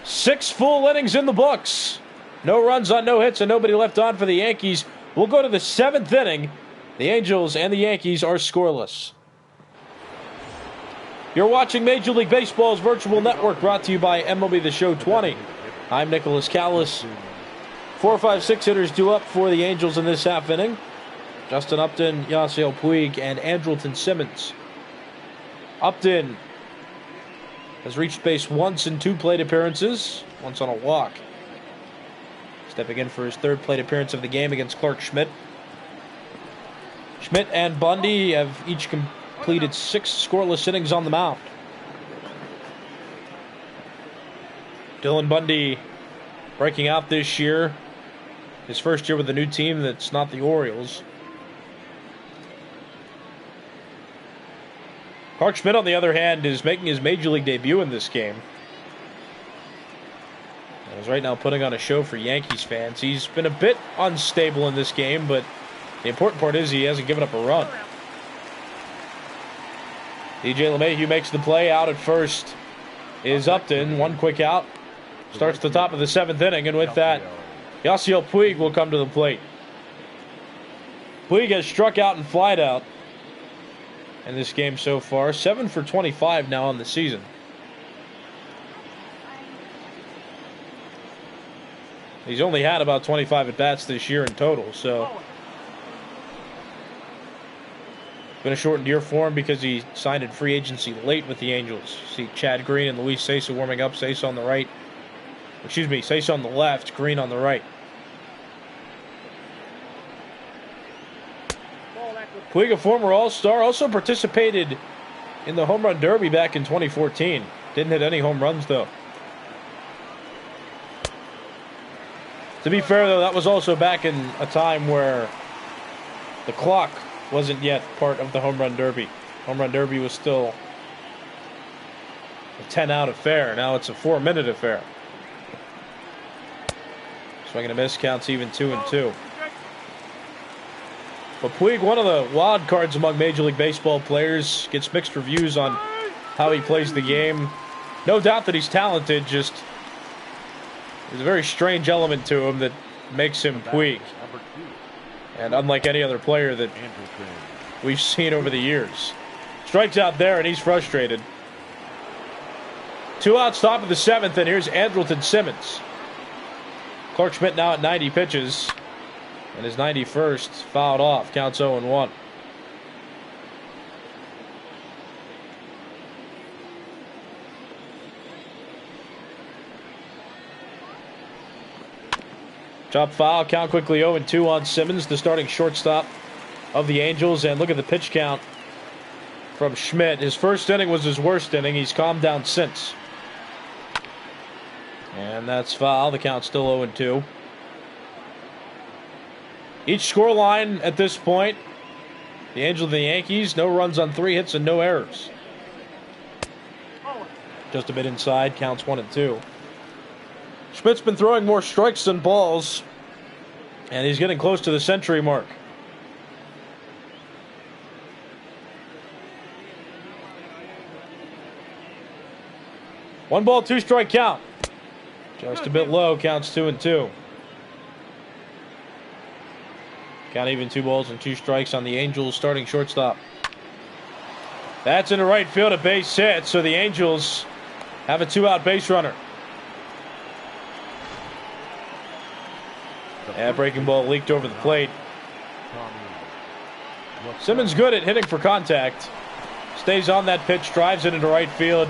6 full innings in the books. No runs on no hits and nobody left on for the Yankees. We'll go to the 7th inning. The Angels and the Yankees are scoreless. You're watching Major League Baseball's virtual network, brought to you by MLB The Show 20. I'm Nicholas Callis. 4, 5, 6 hitters due up for the Angels in this half inning. Justin Upton, Yasiel Puig, and Andrelton Simmons. Upton has reached base once in 2 plate appearances, once on a walk. Stepping in for his 3rd plate appearance of the game against Clark Schmidt. Schmidt and Bundy have each completed 6 scoreless innings on the mound. Dylan Bundy breaking out this year. His first year with a new team that's not the Orioles. Clark Schmidt, on the other hand, is making his Major League debut in this game. He's right now putting on a show for Yankees fans. He's been a bit unstable in this game, but the important part is he hasn't given up a run. DJ LeMahieu makes the play. Out at first is Upton. 1 quick out. Starts the top of the 7th inning, and with that, Yasiel Puig will come to the plate. Puig has struck out and flied out in this game so far. 7 for 25 now on the season. He's only had about 25 at-bats this year in total, so it's been a shortened year for him because he signed in free agency late with the Angels. See Chad Green and Luis Sesa warming up. Sesa on the right. Excuse me, Sesa on the left, Green on the right. Puig, a former All-Star, also participated in the Home Run Derby back in 2014. Didn't hit any home runs, though. To be fair, though, that was also back in a time where the clock wasn't yet part of the Home Run Derby. Home Run Derby was still a 10-out affair. Now it's a 4-minute affair. Swing and a miss, counts even 2-2. But Puig, one of the wild cards among Major League Baseball players, gets mixed reviews on how he plays the game. No doubt that he's talented, just there's a very strange element to him that makes him Puig. And unlike any other player that we've seen over the years. Strikes out there, and he's frustrated. 2 outs, top of the 7th, and here's Andrelton Simmons. Clark Schmidt now at 90 pitches. And his 91st fouled off. Counts 0-1. Chop foul. Count quickly 0-2 on Simmons, the starting shortstop of the Angels. And look at the pitch count from Schmidt. His first inning was his worst inning. He's calmed down since. And that's foul. The count's still 0-2. Each scoreline at this point, the Angels and the Yankees, no runs on 3 hits and no errors. Just a bit inside, counts 1-2. Schmidt's been throwing more strikes than balls, and he's getting close to the century mark. One ball, 2 strike count. Just a bit low, counts 2-2. Count even 2 balls and 2 strikes on the Angels starting shortstop. That's into right field, a base hit, so the Angels have a 2-out base runner. And breaking ball leaked over the plate. Simmons good at hitting for contact. Stays on that pitch, drives it into right field.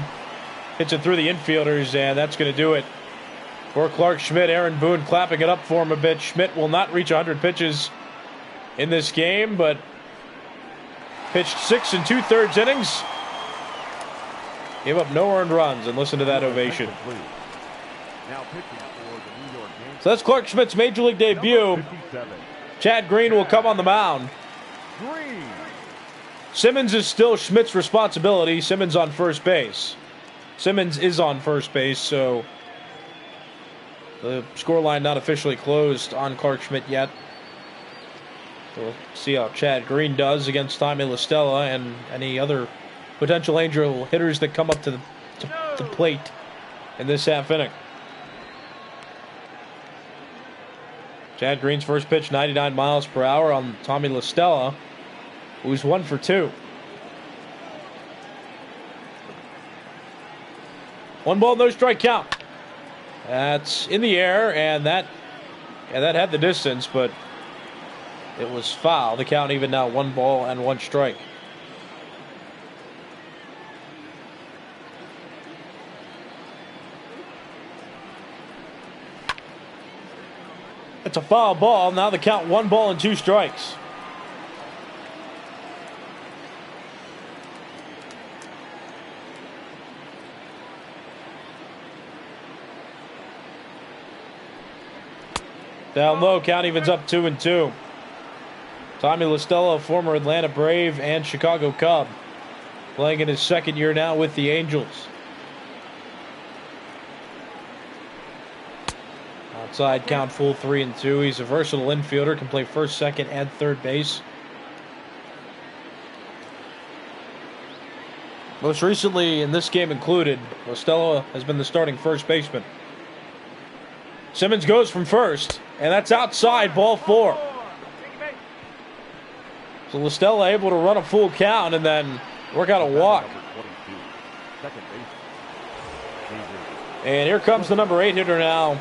Hits it through the infielders, and that's going to do it for Clark Schmidt. Aaron Boone clapping it up for him a bit. Schmidt will not reach 100 pitches in this game, but pitched 6 2/3 innings. Gave up no earned runs, and listen to that ovation. So that's Clark Schmidt's Major League debut. Chad Green will come on the mound. Simmons is still Schmidt's responsibility. Simmons on first base. Simmons is on first base, so The scoreline not officially closed on Clark Schmidt yet. So we'll see how Chad Green does against Tommy LaStella and any other potential Angel hitters that come up to the plate in this half inning. Chad Green's first pitch, 99 miles per hour on Tommy LaStella, who's 1 for 2. 1 ball, no strike count. That's in the air, and that had the distance, but it was foul. The count even now, 1 ball and 1 strike. It's a foul ball. Now the count 1 ball and 2 strikes. Down low, count evens up 2-2. Tommy LaStella, a former Atlanta Brave and Chicago Cub, playing in his second year now with the Angels. Outside count full 3-2. He's a versatile infielder, can play first, second, and third base. Most recently in this game included, LaStella has been the starting first baseman. Simmons goes from first, and that's outside, ball 4. So LaStella able to run a full count and then work out a walk. And here comes the number 8 hitter now.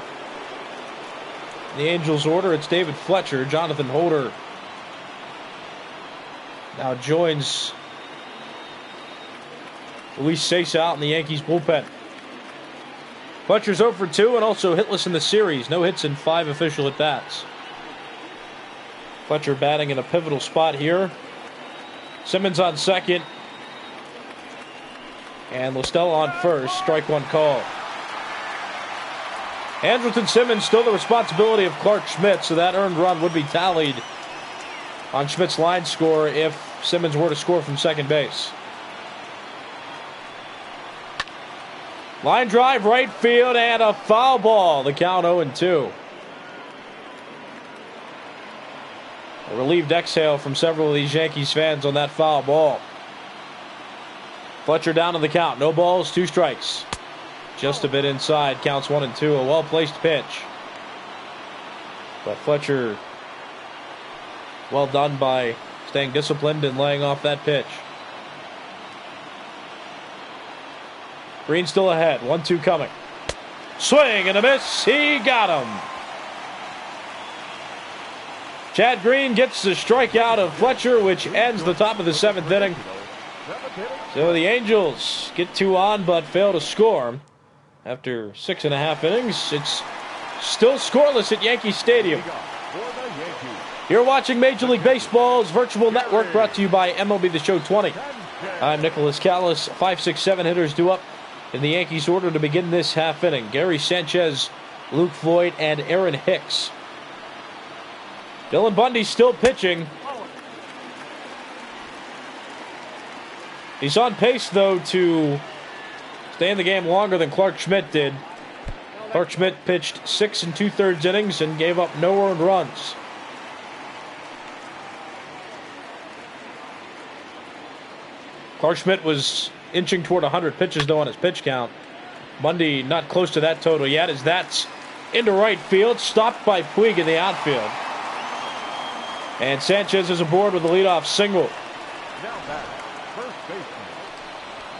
The Angels order, it's David Fletcher. Jonathan Holder now joins Luis Cessa out in the Yankees bullpen. Fletcher's 0 for 2 and also hitless in the series. No hits in 5 official at-bats. Fletcher batting in a pivotal spot here. Simmons on second. And LaStella on first. Strike 1 call. Andrelton Simmons still the responsibility of Clark Schmidt, so that earned run would be tallied on Schmidt's line score if Simmons were to score from second base. Line drive, right field, and a foul ball. The count 0-2. A relieved exhale from several of these Yankees fans on that foul ball. Fletcher down to the count. No balls, 2 strikes. Just a bit inside, counts 1-2. A well-placed pitch. But Fletcher, well done by staying disciplined and laying off that pitch. Green still ahead, 1-2 coming. Swing and a miss, he got him. Chad Green gets the strikeout of Fletcher, which ends the top of the 7th inning. So the Angels get 2 on, but fail to score. After 6.5 innings, it's still scoreless at Yankee Stadium. You're watching Major League Baseball's virtual network, brought to you by MLB The Show 20. I'm Nicholas Callis. 5, 6, 7 hitters due up in the Yankees order to begin this half inning. Gary Sanchez, Luke Voigt, and Aaron Hicks. Dylan Bundy still pitching. He's on pace, though, to stay in the game longer than Clark Schmidt did. Clark Schmidt pitched 6 2/3 innings and gave up no earned runs. Clark Schmidt was inching toward 100 pitches, though, on his pitch count. Bundy not close to that total yet, as that's into right field, stopped by Puig in the outfield. And Sanchez is aboard with a leadoff single.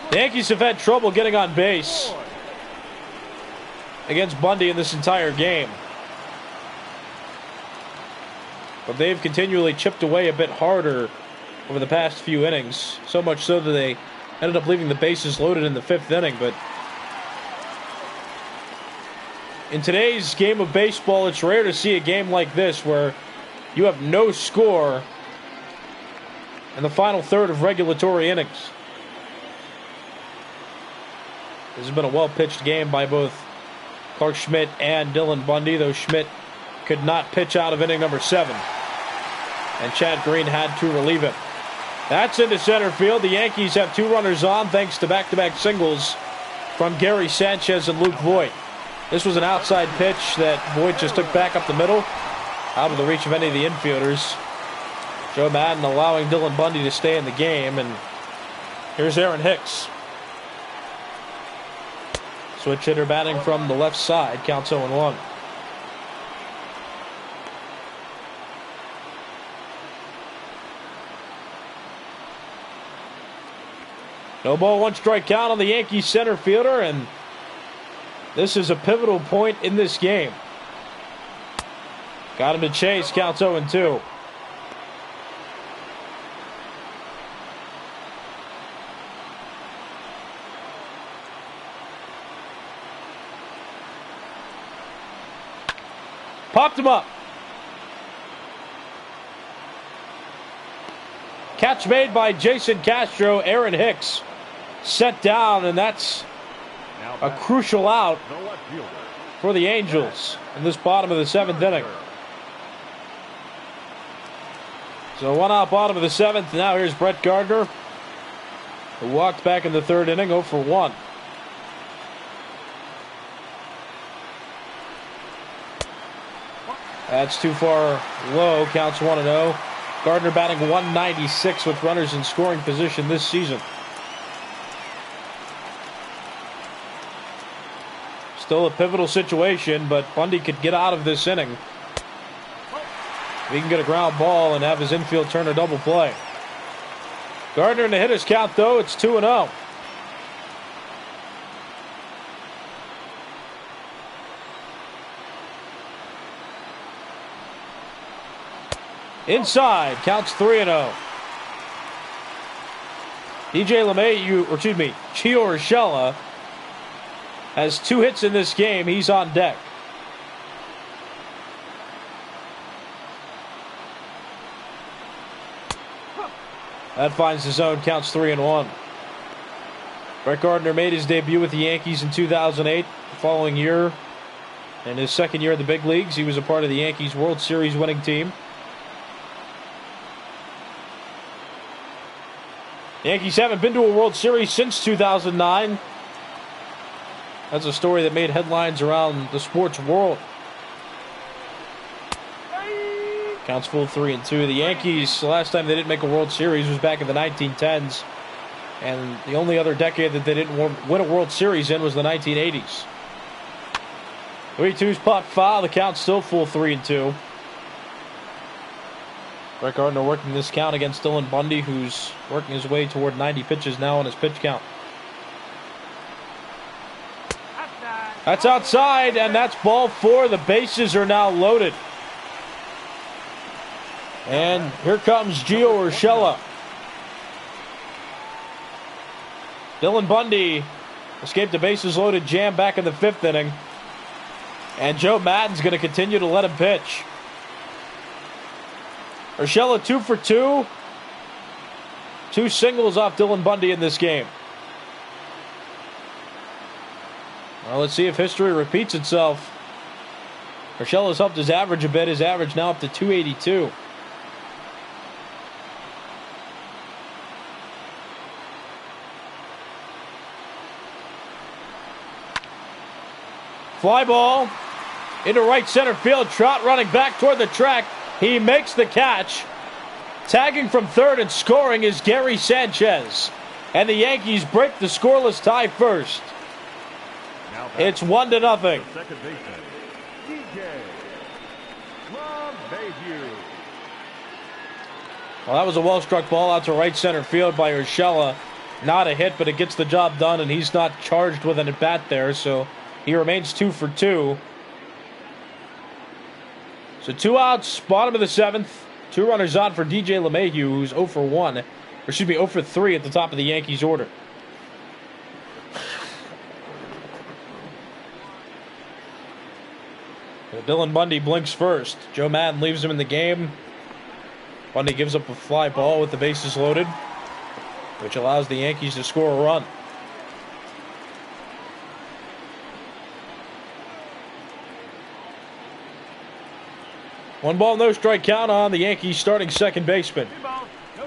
The Yankees have had trouble getting on base against Bundy in this entire game. But they've continually chipped away a bit harder over the past few innings. So much so that they ended up leaving the bases loaded in the 5th inning. But in today's game of baseball, it's rare to see a game like this where you have no score in the final third of regulatory innings. This has been a well-pitched game by both Clark Schmidt and Dylan Bundy, though Schmidt could not pitch out of inning number 7. And Chad Green had to relieve him. That's into center field. The Yankees have 2 runners on thanks to back-to-back singles from Gary Sanchez and Luke Voigt. This was an outside pitch that Voit just took back up the middle, out of the reach of any of the infielders. Joe Madden allowing Dylan Bundy to stay in the game, and here's Aaron Hicks. Switch hitter batting from the left side, counts 0-1. No ball, one strike count on the Yankees center fielder, and this is a pivotal point in this game. Got him to chase, counts 0-2. Popped him up. Catch made by Jason Castro. Aaron Hicks set down, and that's a crucial out for the Angels in this bottom of the 7th inning. So 1 out, bottom of the 7th. Now here's Brett Gardner, who walked back in the 3rd inning, 0 for 1. That's too far low, counts 1-0. Gardner batting 196 with runners in scoring position this season. Still a pivotal situation, but Bundy could get out of this inning. He can get a ground ball and have his infield turn a double play. Gardner in the hitter's count, though. It's 2-0. Inside, counts 3-0. Gio Urshela has 2 hits in this game. He's on deck. That finds the zone, counts 3-1. Brett Gardner made his debut with the Yankees in 2008. The following year, in his 2nd year in the big leagues, he was a part of the Yankees World Series winning team. The Yankees haven't been to a World Series since 2009. That's a story that made headlines around the sports world. Counts full 3-2. The Yankees, the last time they didn't make a World Series was back in the 1910s. And the only other decade that they didn't win a World Series in was the 1980s. 3-2's popped foul. The count's still full 3-2. Brett Gardner working this count against Dylan Bundy, who's working his way toward 90 pitches now on his pitch count. That's outside, and that's ball 4. The bases are now loaded. And here comes Gio Urshela. Dylan Bundy escaped a bases loaded jam back in the 5th inning. And Joe Madden's going to continue to let him pitch. Urshela 2 for 2. 2 singles off Dylan Bundy in this game. Well, let's see if history repeats itself. Urshela's upped his average a bit. His average now up to 282. Fly ball into right center field. Trout running back toward the track. He makes the catch. Tagging from 3rd and scoring is Gary Sanchez. And the Yankees break the scoreless tie first. It's 1-0. Second baseman, DJ LeMahieu. Well, that was a well-struck ball out to right center field by Urshela. Not a hit, but it gets the job done, and he's not charged with an at-bat there, so he remains 2 for 2. So 2 outs, bottom of the 7th. 2 runners on for DJ LeMahieu, who's 0 for 1. Or should be 0 for 3 at the top of the Yankees order. Dylan Bundy blinks first. Joe Madden leaves him in the game. Bundy gives up a fly ball with the bases loaded, which allows the Yankees to score a run. One ball, no strike count on the Yankees starting second baseman.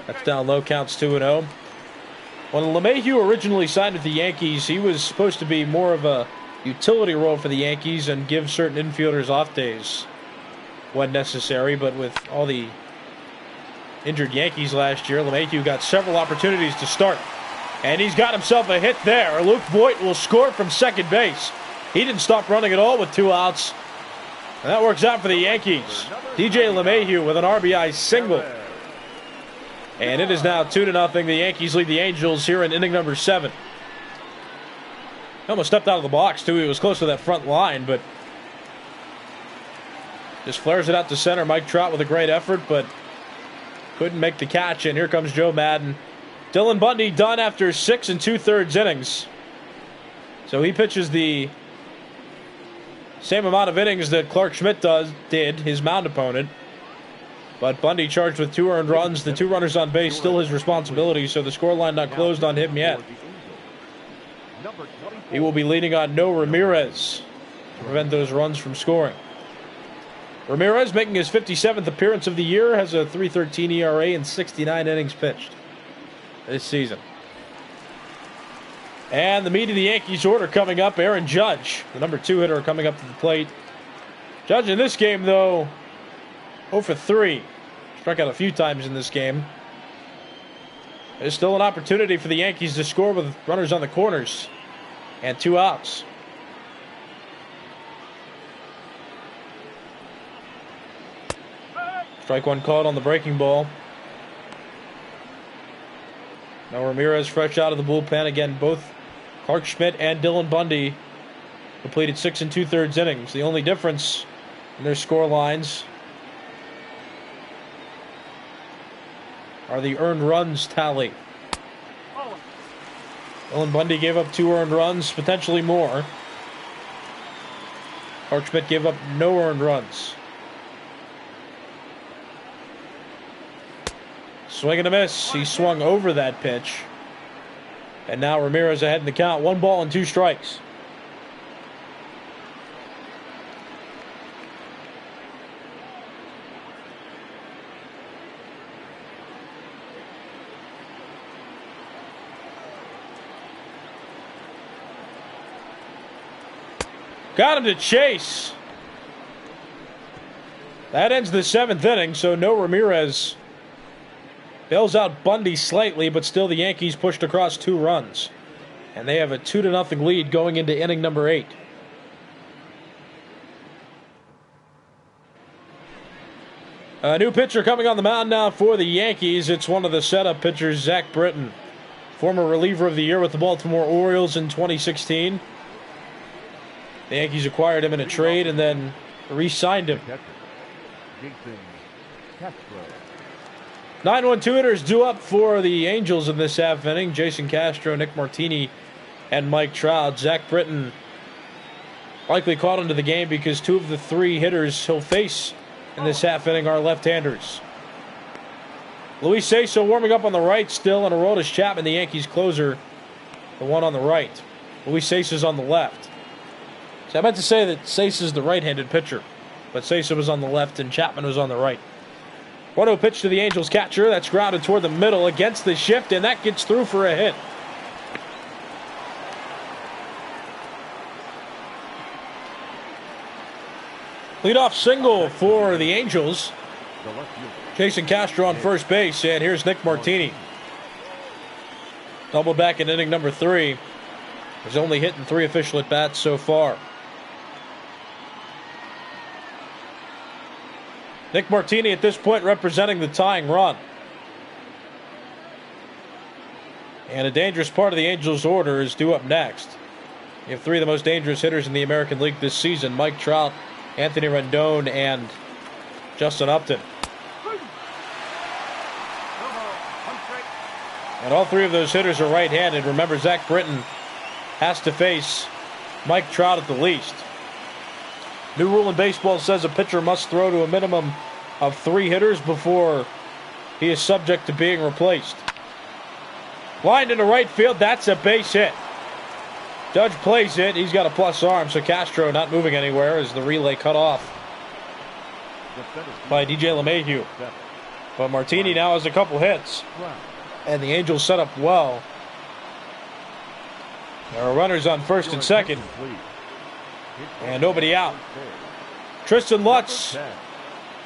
That's down low, counts 2-0. When LeMahieu originally signed with the Yankees, he was supposed to be more of a utility role for the Yankees and give certain infielders off days when necessary. But with all the injured Yankees last year, LeMahieu got several opportunities to start. And he's got himself a hit there. Luke Voigt will score from second base. He didn't stop running at all with 2 outs. And that works out for the Yankees. DJ LeMahieu with an RBI single. And it is now 2-0. The Yankees lead the Angels here in inning number 7. He almost stepped out of the box, too. He was close to that front line, but just flares it out to center. Mike Trout with a great effort, but couldn't make the catch. And here comes Joe Madden. Dylan Bundy done after 6 2/3 innings. So he pitches the same amount of innings that Clark Schmidt did, his mound opponent. But Bundy charged with 2 earned runs. The 2 runners on base still his responsibility, so the scoreline not closed on him yet. He will be leaning on No Ramirez to prevent those runs from scoring. Ramirez, making his 57th appearance of the year, has a 3.13 ERA and 69 innings pitched this season. And the meat of the Yankees order coming up, Aaron Judge, the number 2 hitter, coming up to the plate. Judge in this game, though, 0 for 3. Struck out a few times in this game. There's still an opportunity for the Yankees to score with runners on the corners and 2 outs. Strike 1 called on the breaking ball. Now Ramirez fresh out of the bullpen. Again, both Clark Schmidt and Dylan Bundy completed 6 2/3 innings. The only difference in their score lines are the earned runs tally. Dylan Bundy gave up 2 earned runs, potentially more. Clark Schmidt gave up no earned runs. Swing and a miss. He swung over that pitch. And now Ramirez ahead in the count. 1 ball and 2 strikes. Got him to chase. That ends the 7th inning, so no Ramirez. Bails out Bundy slightly, but still the Yankees pushed across 2 runs. And they have a 2-0 lead going into inning number 8. A new pitcher coming on the mound now for the Yankees. It's one of the setup pitchers, Zach Britton, former reliever of the year with the Baltimore Orioles in 2016. The Yankees acquired him in a trade and then re-signed him. 9-1-2 hitters due up for the Angels in this half inning. Jason Castro, Nick Martini, and Mike Trout. Zach Britton likely caught into the game because 2 of the 3 hitters he'll face in this half inning are left-handers. Luis Ceso warming up on the right still, and Aroldis Chapman, the Yankees closer, the one on the right. Luis Ceso's on the left. So I meant to say that Ceso's the right-handed pitcher, but Ceso was on the left and Chapman was on the right. 1-0 pitch to the Angels catcher. That's grounded toward the middle against the shift, and that gets through for a hit. Leadoff single for the Angels. Jason Castro on first base, and here's Nick Martini. Double back in inning number 3. He's only hit in 3 official at-bats so far. Nick Martini at this point representing the tying run. And a dangerous part of the Angels' order is due up next. You have 3 of the most dangerous hitters in the American League this season: Mike Trout, Anthony Rendon, and Justin Upton. And all 3 of those hitters are right-handed. Remember, Zach Britton has to face Mike Trout at the least. New rule in baseball says a pitcher must throw to a minimum of 3 hitters before he is subject to being replaced. Lined into right field, that's a base hit. Judge plays it. He's got a plus arm, so Castro not moving anywhere as the relay cut off by DJ LeMahieu. But Martini now has a couple hits, and the Angels set up well. There are runners on first and second. And nobody out. Tristan Lutz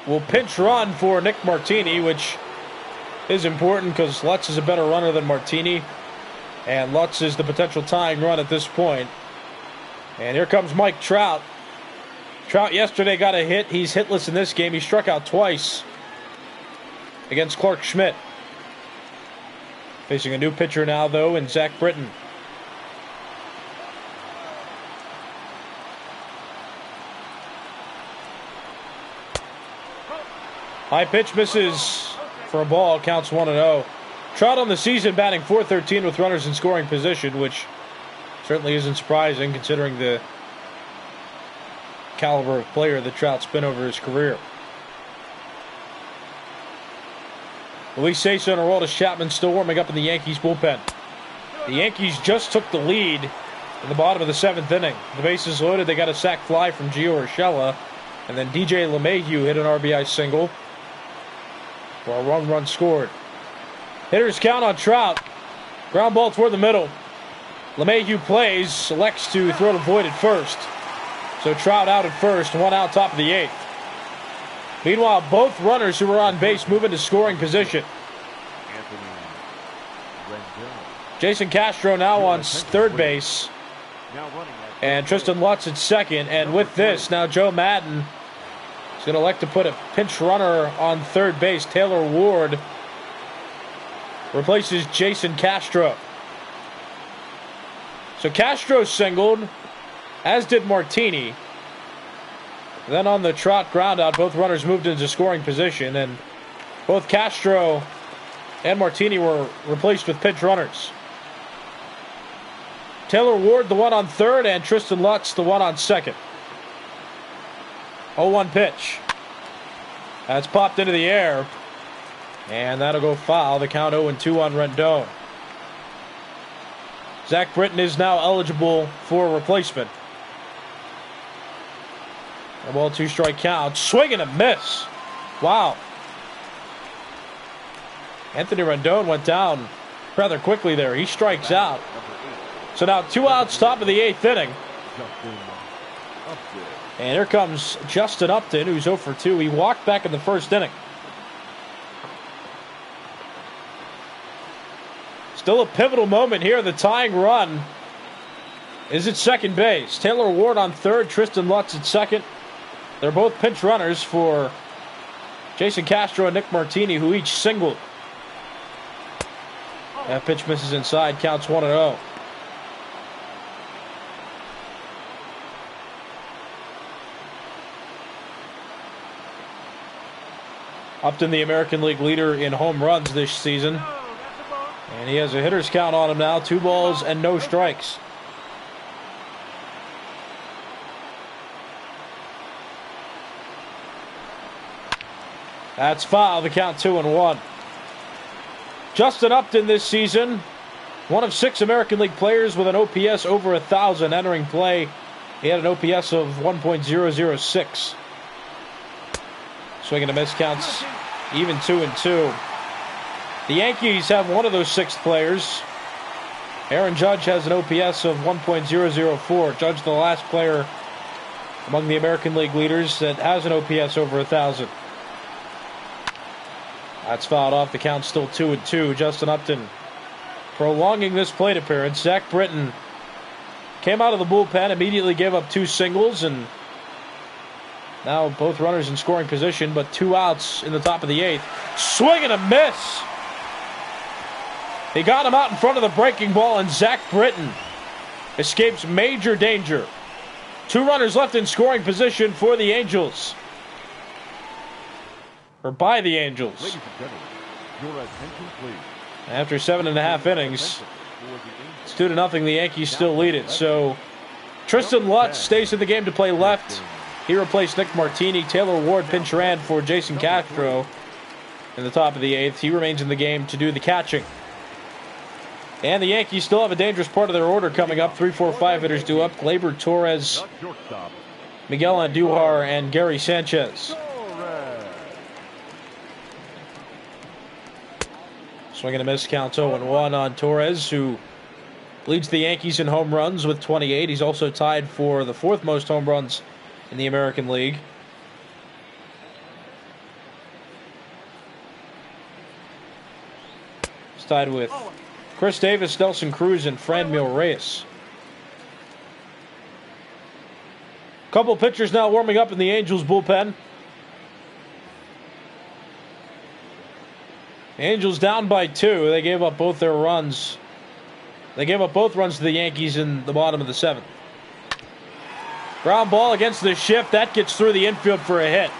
will pinch run for Nick Martini, which is important because Lutz is a better runner than Martini. And Lutz is the potential tying run at this point. And here comes Mike Trout. Trout yesterday got a hit. He's hitless in this game. He struck out twice against Clark Schmidt. Facing a new pitcher now, though, in Zach Britton. High pitch misses for a ball. Counts 1-0. Trout on the season batting .413 with runners in scoring position, which certainly isn't surprising considering the caliber of player that Trout's been over his career. Luis Cessa and Aroldis Chapman still warming up in the Yankees bullpen. The Yankees just took the lead in the bottom of the 7th inning. The bases loaded. They got a sac fly from Gio Urshela, and then DJ LeMahieu hit an RBI single for a run scored. Hitters count on Trout. Ground ball toward the middle. LeMahieu plays, elects to throw to void at first. So Trout out at first, 1 out, top of the 8th. Meanwhile, both runners who were on base move into scoring position. Jason Castro now on third base. And Tristan Lutz at second. And with this, now Joe Madden is going to elect to put a pinch runner on third base. Taylor Ward replaces Jason Castro. So Castro singled, as did Martini. Then on the Trout groundout, both runners moved into scoring position, and both Castro and Martini were replaced with pinch runners. Taylor Ward, the one on third, and Tristan Lutz, the one on second. 0-1 pitch. That's popped into the air, and that'll go foul. The count 0-2 on Rendon. Zach Britton is now eligible for a replacement. A ball, 2-strike count. Swing and a miss. Wow. Anthony Rendon went down rather quickly there. He strikes out. So now 2 outs, top of the 8th inning. And here comes Justin Upton, who's 0 for 2. He walked back in the first inning. Still a pivotal moment here. The tying run is at second base. Taylor Ward on third, Tristan Lutz at second. They're both pinch runners for Jason Castro and Nick Martini, who each singled. That pitch misses inside, counts 1-0. Upton, the American League leader in home runs this season. And he has a hitter's count on him now. 2 balls and no strikes. That's foul. The count 2-1. Justin Upton this season, one of 6 American League players with an OPS over 1,000 entering play. He had an OPS of 1.006. Swing and a miss, counts even 2-2. The Yankees have one of those 6 players. Aaron Judge has an OPS of 1.004. Judge, the last player among the American League leaders that has an OPS over 1,000. That's fouled off. The count's still 2-2. Justin Upton prolonging this plate appearance. Zach Britton came out of the bullpen, immediately gave up 2 singles, and now both runners in scoring position, but 2 outs in the top of the 8th. Swing and a miss. He got him out in front of the breaking ball, and Zach Britton escapes major danger. 2 runners left in scoring position for the Angels. Or by the Angels. Ladies and gentlemen, your attention please. After 7.5 innings, it's 2-0. The Yankees still lead it. So Tristan Lutz stays in the game to play left. He replaced Nick Martini. Taylor Ward pinch ran for Jason Castro in the top of the 8th. He remains in the game to do the catching. And the Yankees still have a dangerous part of their order coming up. 3, 4, 5 hitters due up. Gleyber Torres, Miguel Andujar, and Gary Sanchez. Swing and a miss, counts 0-1 on Torres, who Leads the Yankees in home runs with 28. He's also tied for the 4th most home runs in the American League. He's tied with Chris Davis, Nelson Cruz, and Franmil Reyes. Couple pitchers now warming up in the Angels bullpen. The Angels down by 2. They gave up both their runs. They gave up both runs to the Yankees in the bottom of the 7th. Ground ball against the shift. That gets through the infield for a hit.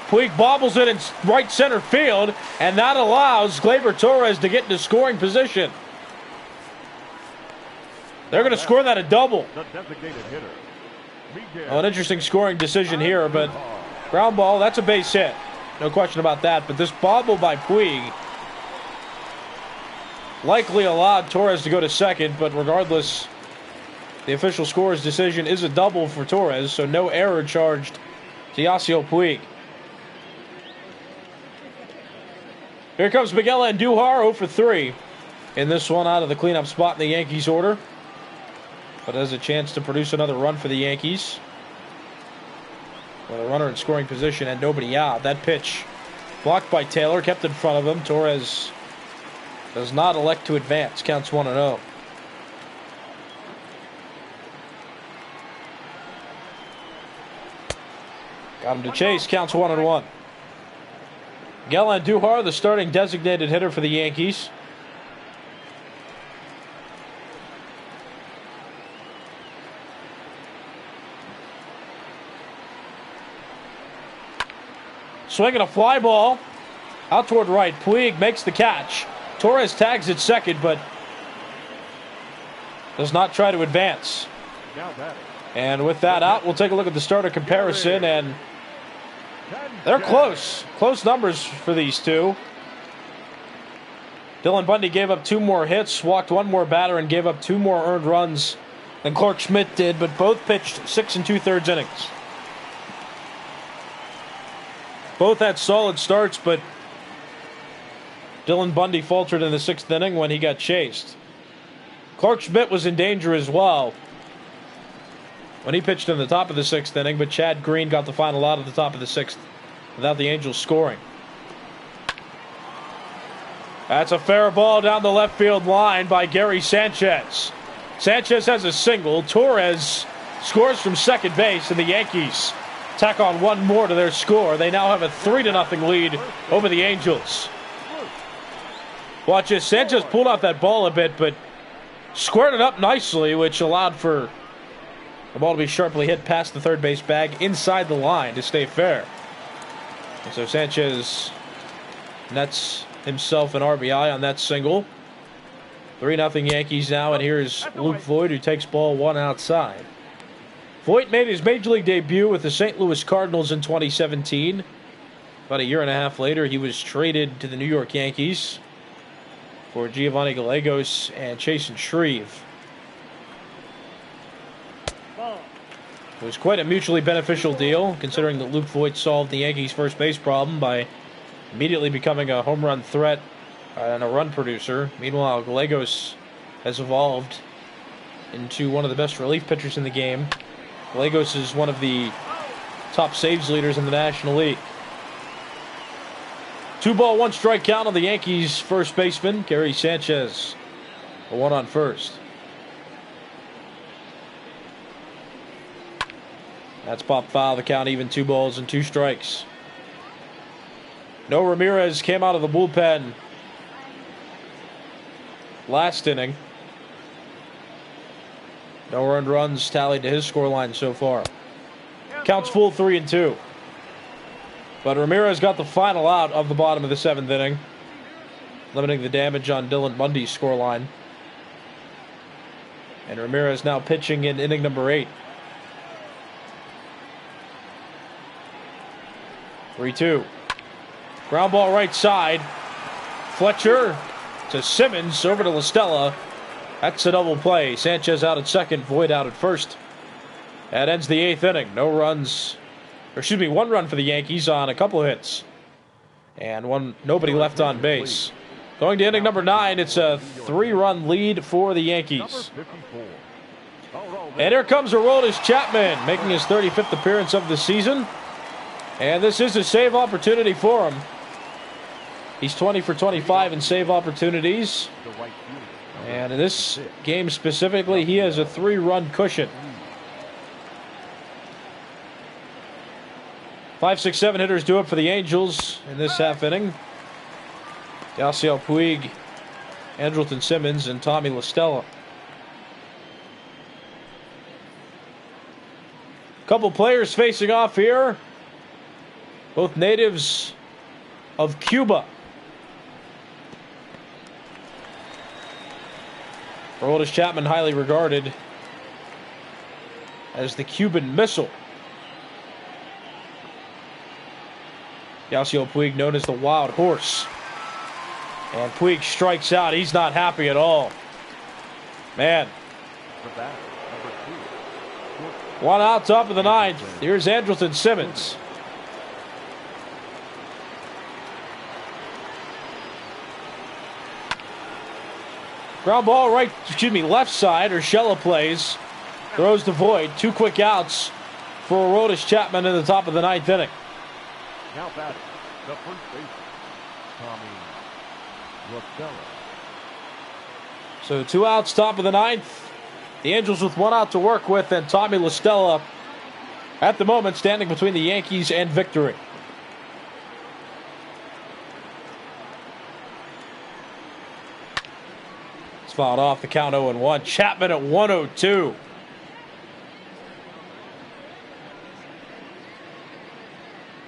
Puig bobbles it in right center field, and that allows Gleyber Torres to get into scoring position. They're going to score that a double. Oh, an interesting scoring decision here, but ground ball, that's a base hit. No question about that. But this bobble by Puig likely allowed Torres to go to second, but regardless, the official scorer's decision is a double for Torres, so no error charged to Yasiel Puig. Here comes Miguel Andujar, 0 for 3 in this one out of the cleanup spot in the Yankees order, but has a chance to produce another run for the Yankees. With a runner in scoring position and nobody out. That pitch blocked by Taylor, kept in front of him. Torres does not elect to advance. Counts 1-0. Got him to chase. Counts 1-1. Miguel Andujar, the starting designated hitter for the Yankees. Swinging a fly ball out toward right. Puig makes the catch. Torres tags at second, but does not try to advance. And with that out, we'll take a look at the starter comparison, and they're close. Close numbers for these two. Dylan Bundy gave up 2 more hits, walked 1 more batter, and gave up 2 more earned runs than Clarke Schmidt did, but both pitched 6 2/3 innings. Both had solid starts, but Dylan Bundy faltered in the 6th inning when he got chased. Clarke Schmidt was in danger as well when he pitched in the top of the 6th inning, but Chad Green got the final out at the top of the 6th without the Angels scoring. That's a fair ball down the left field line by Gary Sanchez. Sanchez has a single. Torres scores from second base, and the Yankees tack on 1 more to their score. They now have a 3-0 lead over the Angels. Watch this. Sanchez pulled out that ball a bit, but squared it up nicely, which allowed for the ball to be sharply hit past the third base bag inside the line to stay fair. And so Sanchez nets himself an RBI on that single. 3-0 Yankees now, and here's Luke Voit, who takes ball 1 outside. Voit made his Major League debut with the St. Louis Cardinals in 2017. About a year and a half later, he was traded to the New York Yankees for Giovanni Gallegos and Chasen Shreve. It was quite a mutually beneficial deal, considering that Luke Voit solved the Yankees' first base problem by immediately becoming a home run threat and a run producer. Meanwhile, Gallegos has evolved into one of the best relief pitchers in the game. Gallegos is one of the top saves leaders in the National League. 2-ball, 1-strike count on the Yankees' first baseman, Gary Sanchez. A 1 on first. That's popped foul. The count even, 2 balls and 2 strikes. No Ramirez came out of the bullpen last inning. No earned runs tallied to his scoreline so far. Counts full, 3-2. But Ramirez got the final out of the bottom of the 7th inning, limiting the damage on Dylan Bundy's scoreline. And Ramirez now pitching in inning number 8. 3-2. Ground ball right side. Fletcher to Simmons, over to La Stella. That's a double play. Sanchez out at second, Voit out at first. That ends the 8th inning. No runs, or excuse me, 1 run for the Yankees on a couple hits, and nobody left on base. Going to inning number 9, it's a 3-run lead for the Yankees. Number 54. And here comes Aroldis Chapman, making his 35th appearance of the season. And this is a save opportunity for him. He's 20 for 25 in save opportunities. And in this game specifically, he has a 3-run cushion. 5, 6, 7 hitters do it for the Angels in this half inning. Yasiel Puig, Andrelton Simmons, and Tommy La Stella. Couple players facing off here. Both natives of Cuba. Aroldis Chapman, highly regarded as the Cuban Missile. Yasiel Puig, known as the Wild Horse. And Puig strikes out. He's not happy at all. Man. One out, top of the 9th. Here's Andrelton Simmons. Ground ball left side. Urshela plays. Throws the void. 2 quick outs for Aroldis Chapman in the top of the 9th inning. Now batting, the first baseman, Tommy La Stella. So 2 outs, top of the 9th. The Angels with 1 out to work with, and Tommy La Stella at the moment standing between the Yankees and victory. It's fouled off, the count 0-1. Chapman at 102.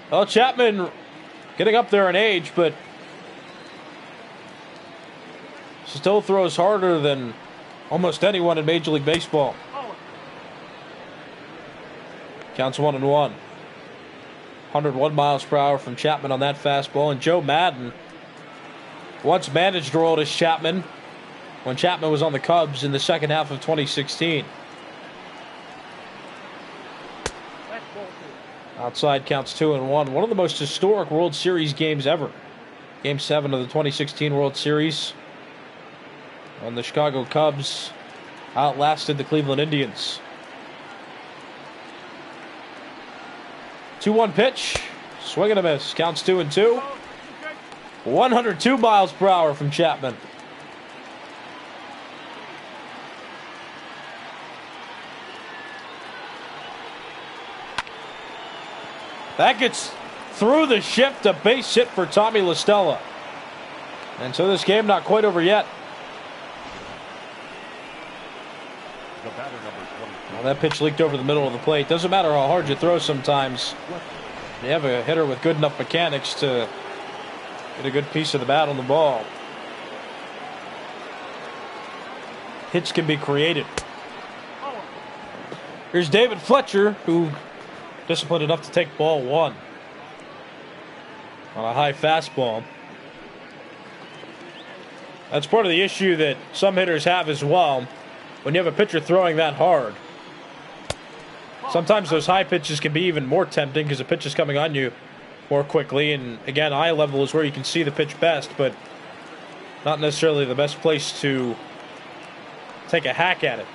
Well, Chapman getting up there in age, but still throws harder than almost anyone in Major League Baseball. Counts 1-1. 101 miles per hour from Chapman on that fastball. And Joe Madden once managed Aroldis Chapman when Chapman was on the Cubs in the second half of 2016. Outside counts 2-1. One of the most historic World Series games ever. Game 7 of the 2016 World Series. And the Chicago Cubs outlasted the Cleveland Indians. 2-1 pitch. Swing and a miss. Counts 2-2. 102 miles per hour from Chapman. That gets through the shift, a base hit for Tommy La Stella. And so this game not quite over yet. Well, that pitch leaked over the middle of the plate. Doesn't matter how hard you throw sometimes. You have a hitter with good enough mechanics to get a good piece of the bat on the ball. Hits can be created. Here's David Fletcher, who disciplined enough to take ball 1 on a high fastball. That's part of the issue that some hitters have as well. When you have a pitcher throwing that hard, sometimes those high pitches can be even more tempting because the pitch is coming on you more quickly. And again, eye level is where you can see the pitch best, but not necessarily the best place to take a hack at it.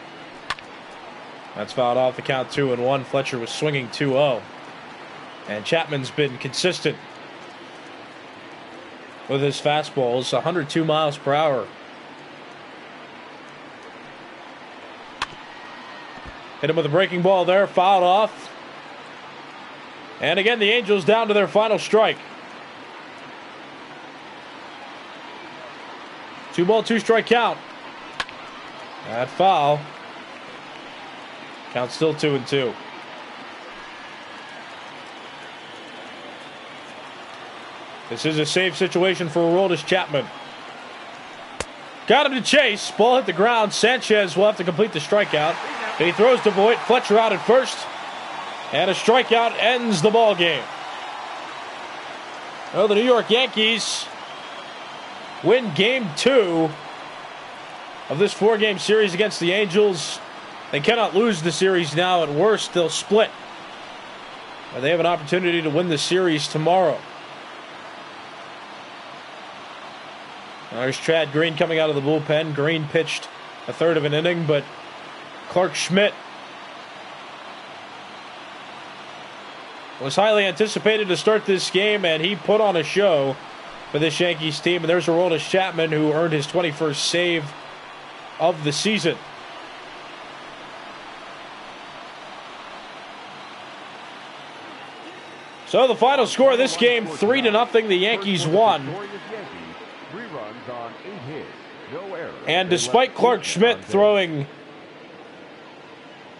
That's fouled off, the count 2-1. Fletcher was swinging 2-0. And Chapman's been consistent with his fastballs, 102 miles per hour. Hit him with a breaking ball there, fouled off. And again, the Angels down to their final strike. 2-ball, 2-strike count. That foul. Count still 2-2. This is a save situation for Aroldis Chapman. Got him to chase. Ball hit the ground. Sanchez will have to complete the strikeout. And he throws to Voit. Fletcher out at first. And a strikeout ends the ball game. Well, the New York Yankees win Game 2 of this 4-game series against the Angels. They cannot lose the series now. At worst, they'll split. They have an opportunity to win the series tomorrow. There's Chad Green coming out of the bullpen. Green pitched a third of an inning, but Clark Schmidt was highly anticipated to start this game, and he put on a show for this Yankees team. And there's Aroldis Chapman, who earned his 21st save of the season. So the final score of this game, 3-0. The Yankees won. And despite Clark Schmidt throwing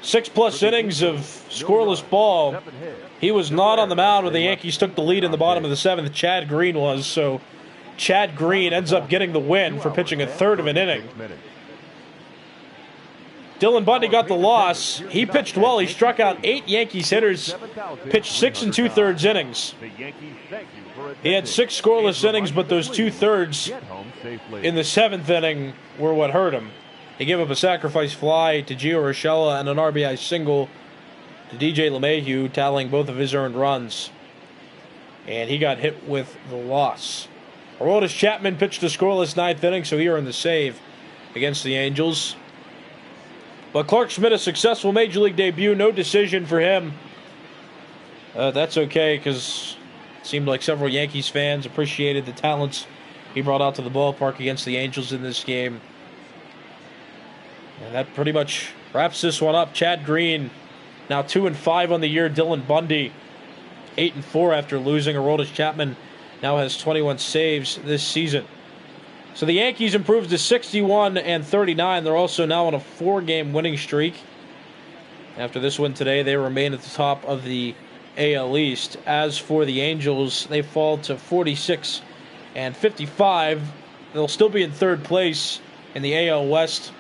6+ innings of scoreless ball, he was not on the mound when the Yankees took the lead in the bottom of the 7th. Chad Green was. So Chad Green ends up getting the win for pitching a third of an inning. Dylan Bundy got the loss. He pitched well. He struck out 8 Yankees hitters, pitched 6 2/3 innings. He had 6 scoreless innings, but those 2/3 in the 7th inning were what hurt him. He gave up a sacrifice fly to Gio Urshela and an RBI single to DJ LeMahieu, tallying both of his earned runs. And he got hit with the loss. Aroldis Chapman pitched a scoreless 9th inning, so he earned the save against the Angels. But Clark Schmidt, a successful Major League debut, no decision for him. That's okay, because it seemed like several Yankees fans appreciated the talents he brought out to the ballpark against the Angels in this game. And that pretty much wraps this one up. Chad Green, now 2-5 on the year. Dylan Bundy, 8-4 after losing. Aroldis Chapman now has 21 saves this season. So the Yankees improved to 61-39. They're also now on a 4-game winning streak. After this win today, they remain at the top of the AL East. As for the Angels, they fall to 46-55. They'll still be in 3rd place in the AL West,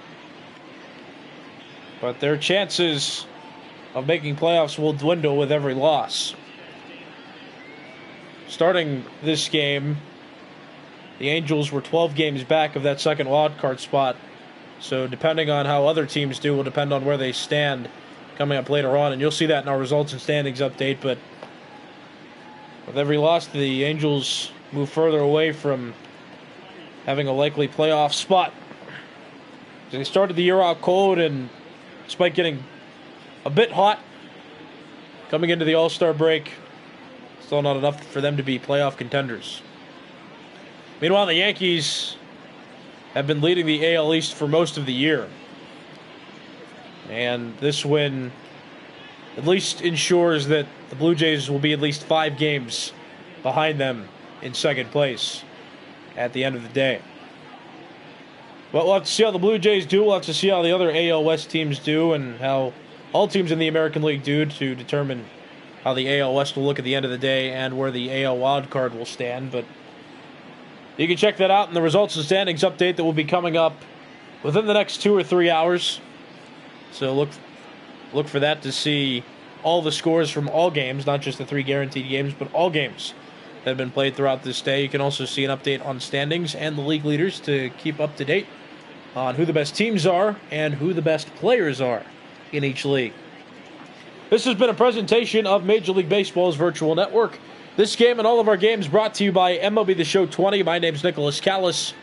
but their chances of making playoffs will dwindle with every loss. Starting this game, the Angels were 12 games back of that second wild card spot. So depending on how other teams do will depend on where they stand coming up later on. And you'll see that in our results and standings update. But with every loss, the Angels move further away from having a likely playoff spot. They started the year out cold, and despite getting a bit hot coming into the All-Star break, still not enough for them to be playoff contenders. Meanwhile, the Yankees have been leading the AL East for most of the year. And this win at least ensures that the Blue Jays will be at least 5 games behind them in second place at the end of the day. But we'll have to see how the Blue Jays do. We'll have to see how the other AL West teams do and how all teams in the American League do to determine how the AL West will look at the end of the day and where the AL wild card will stand. But you can check that out in the results and standings update that will be coming up within the next 2 or 3 hours. So look for that to see all the scores from all games, not just the 3 guaranteed games, but all games that have been played throughout this day. You can also see an update on standings and the league leaders to keep up to date on who the best teams are and who the best players are in each league. This has been a presentation of Major League Baseball's Virtual Network. This game and all of our games brought to you by MLB The Show 20. My name's Nicholas Callis.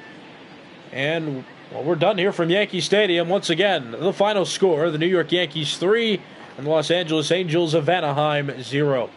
And we're done here from Yankee Stadium. Once again, the final score, the New York Yankees 3 and the Los Angeles Angels of Anaheim 0.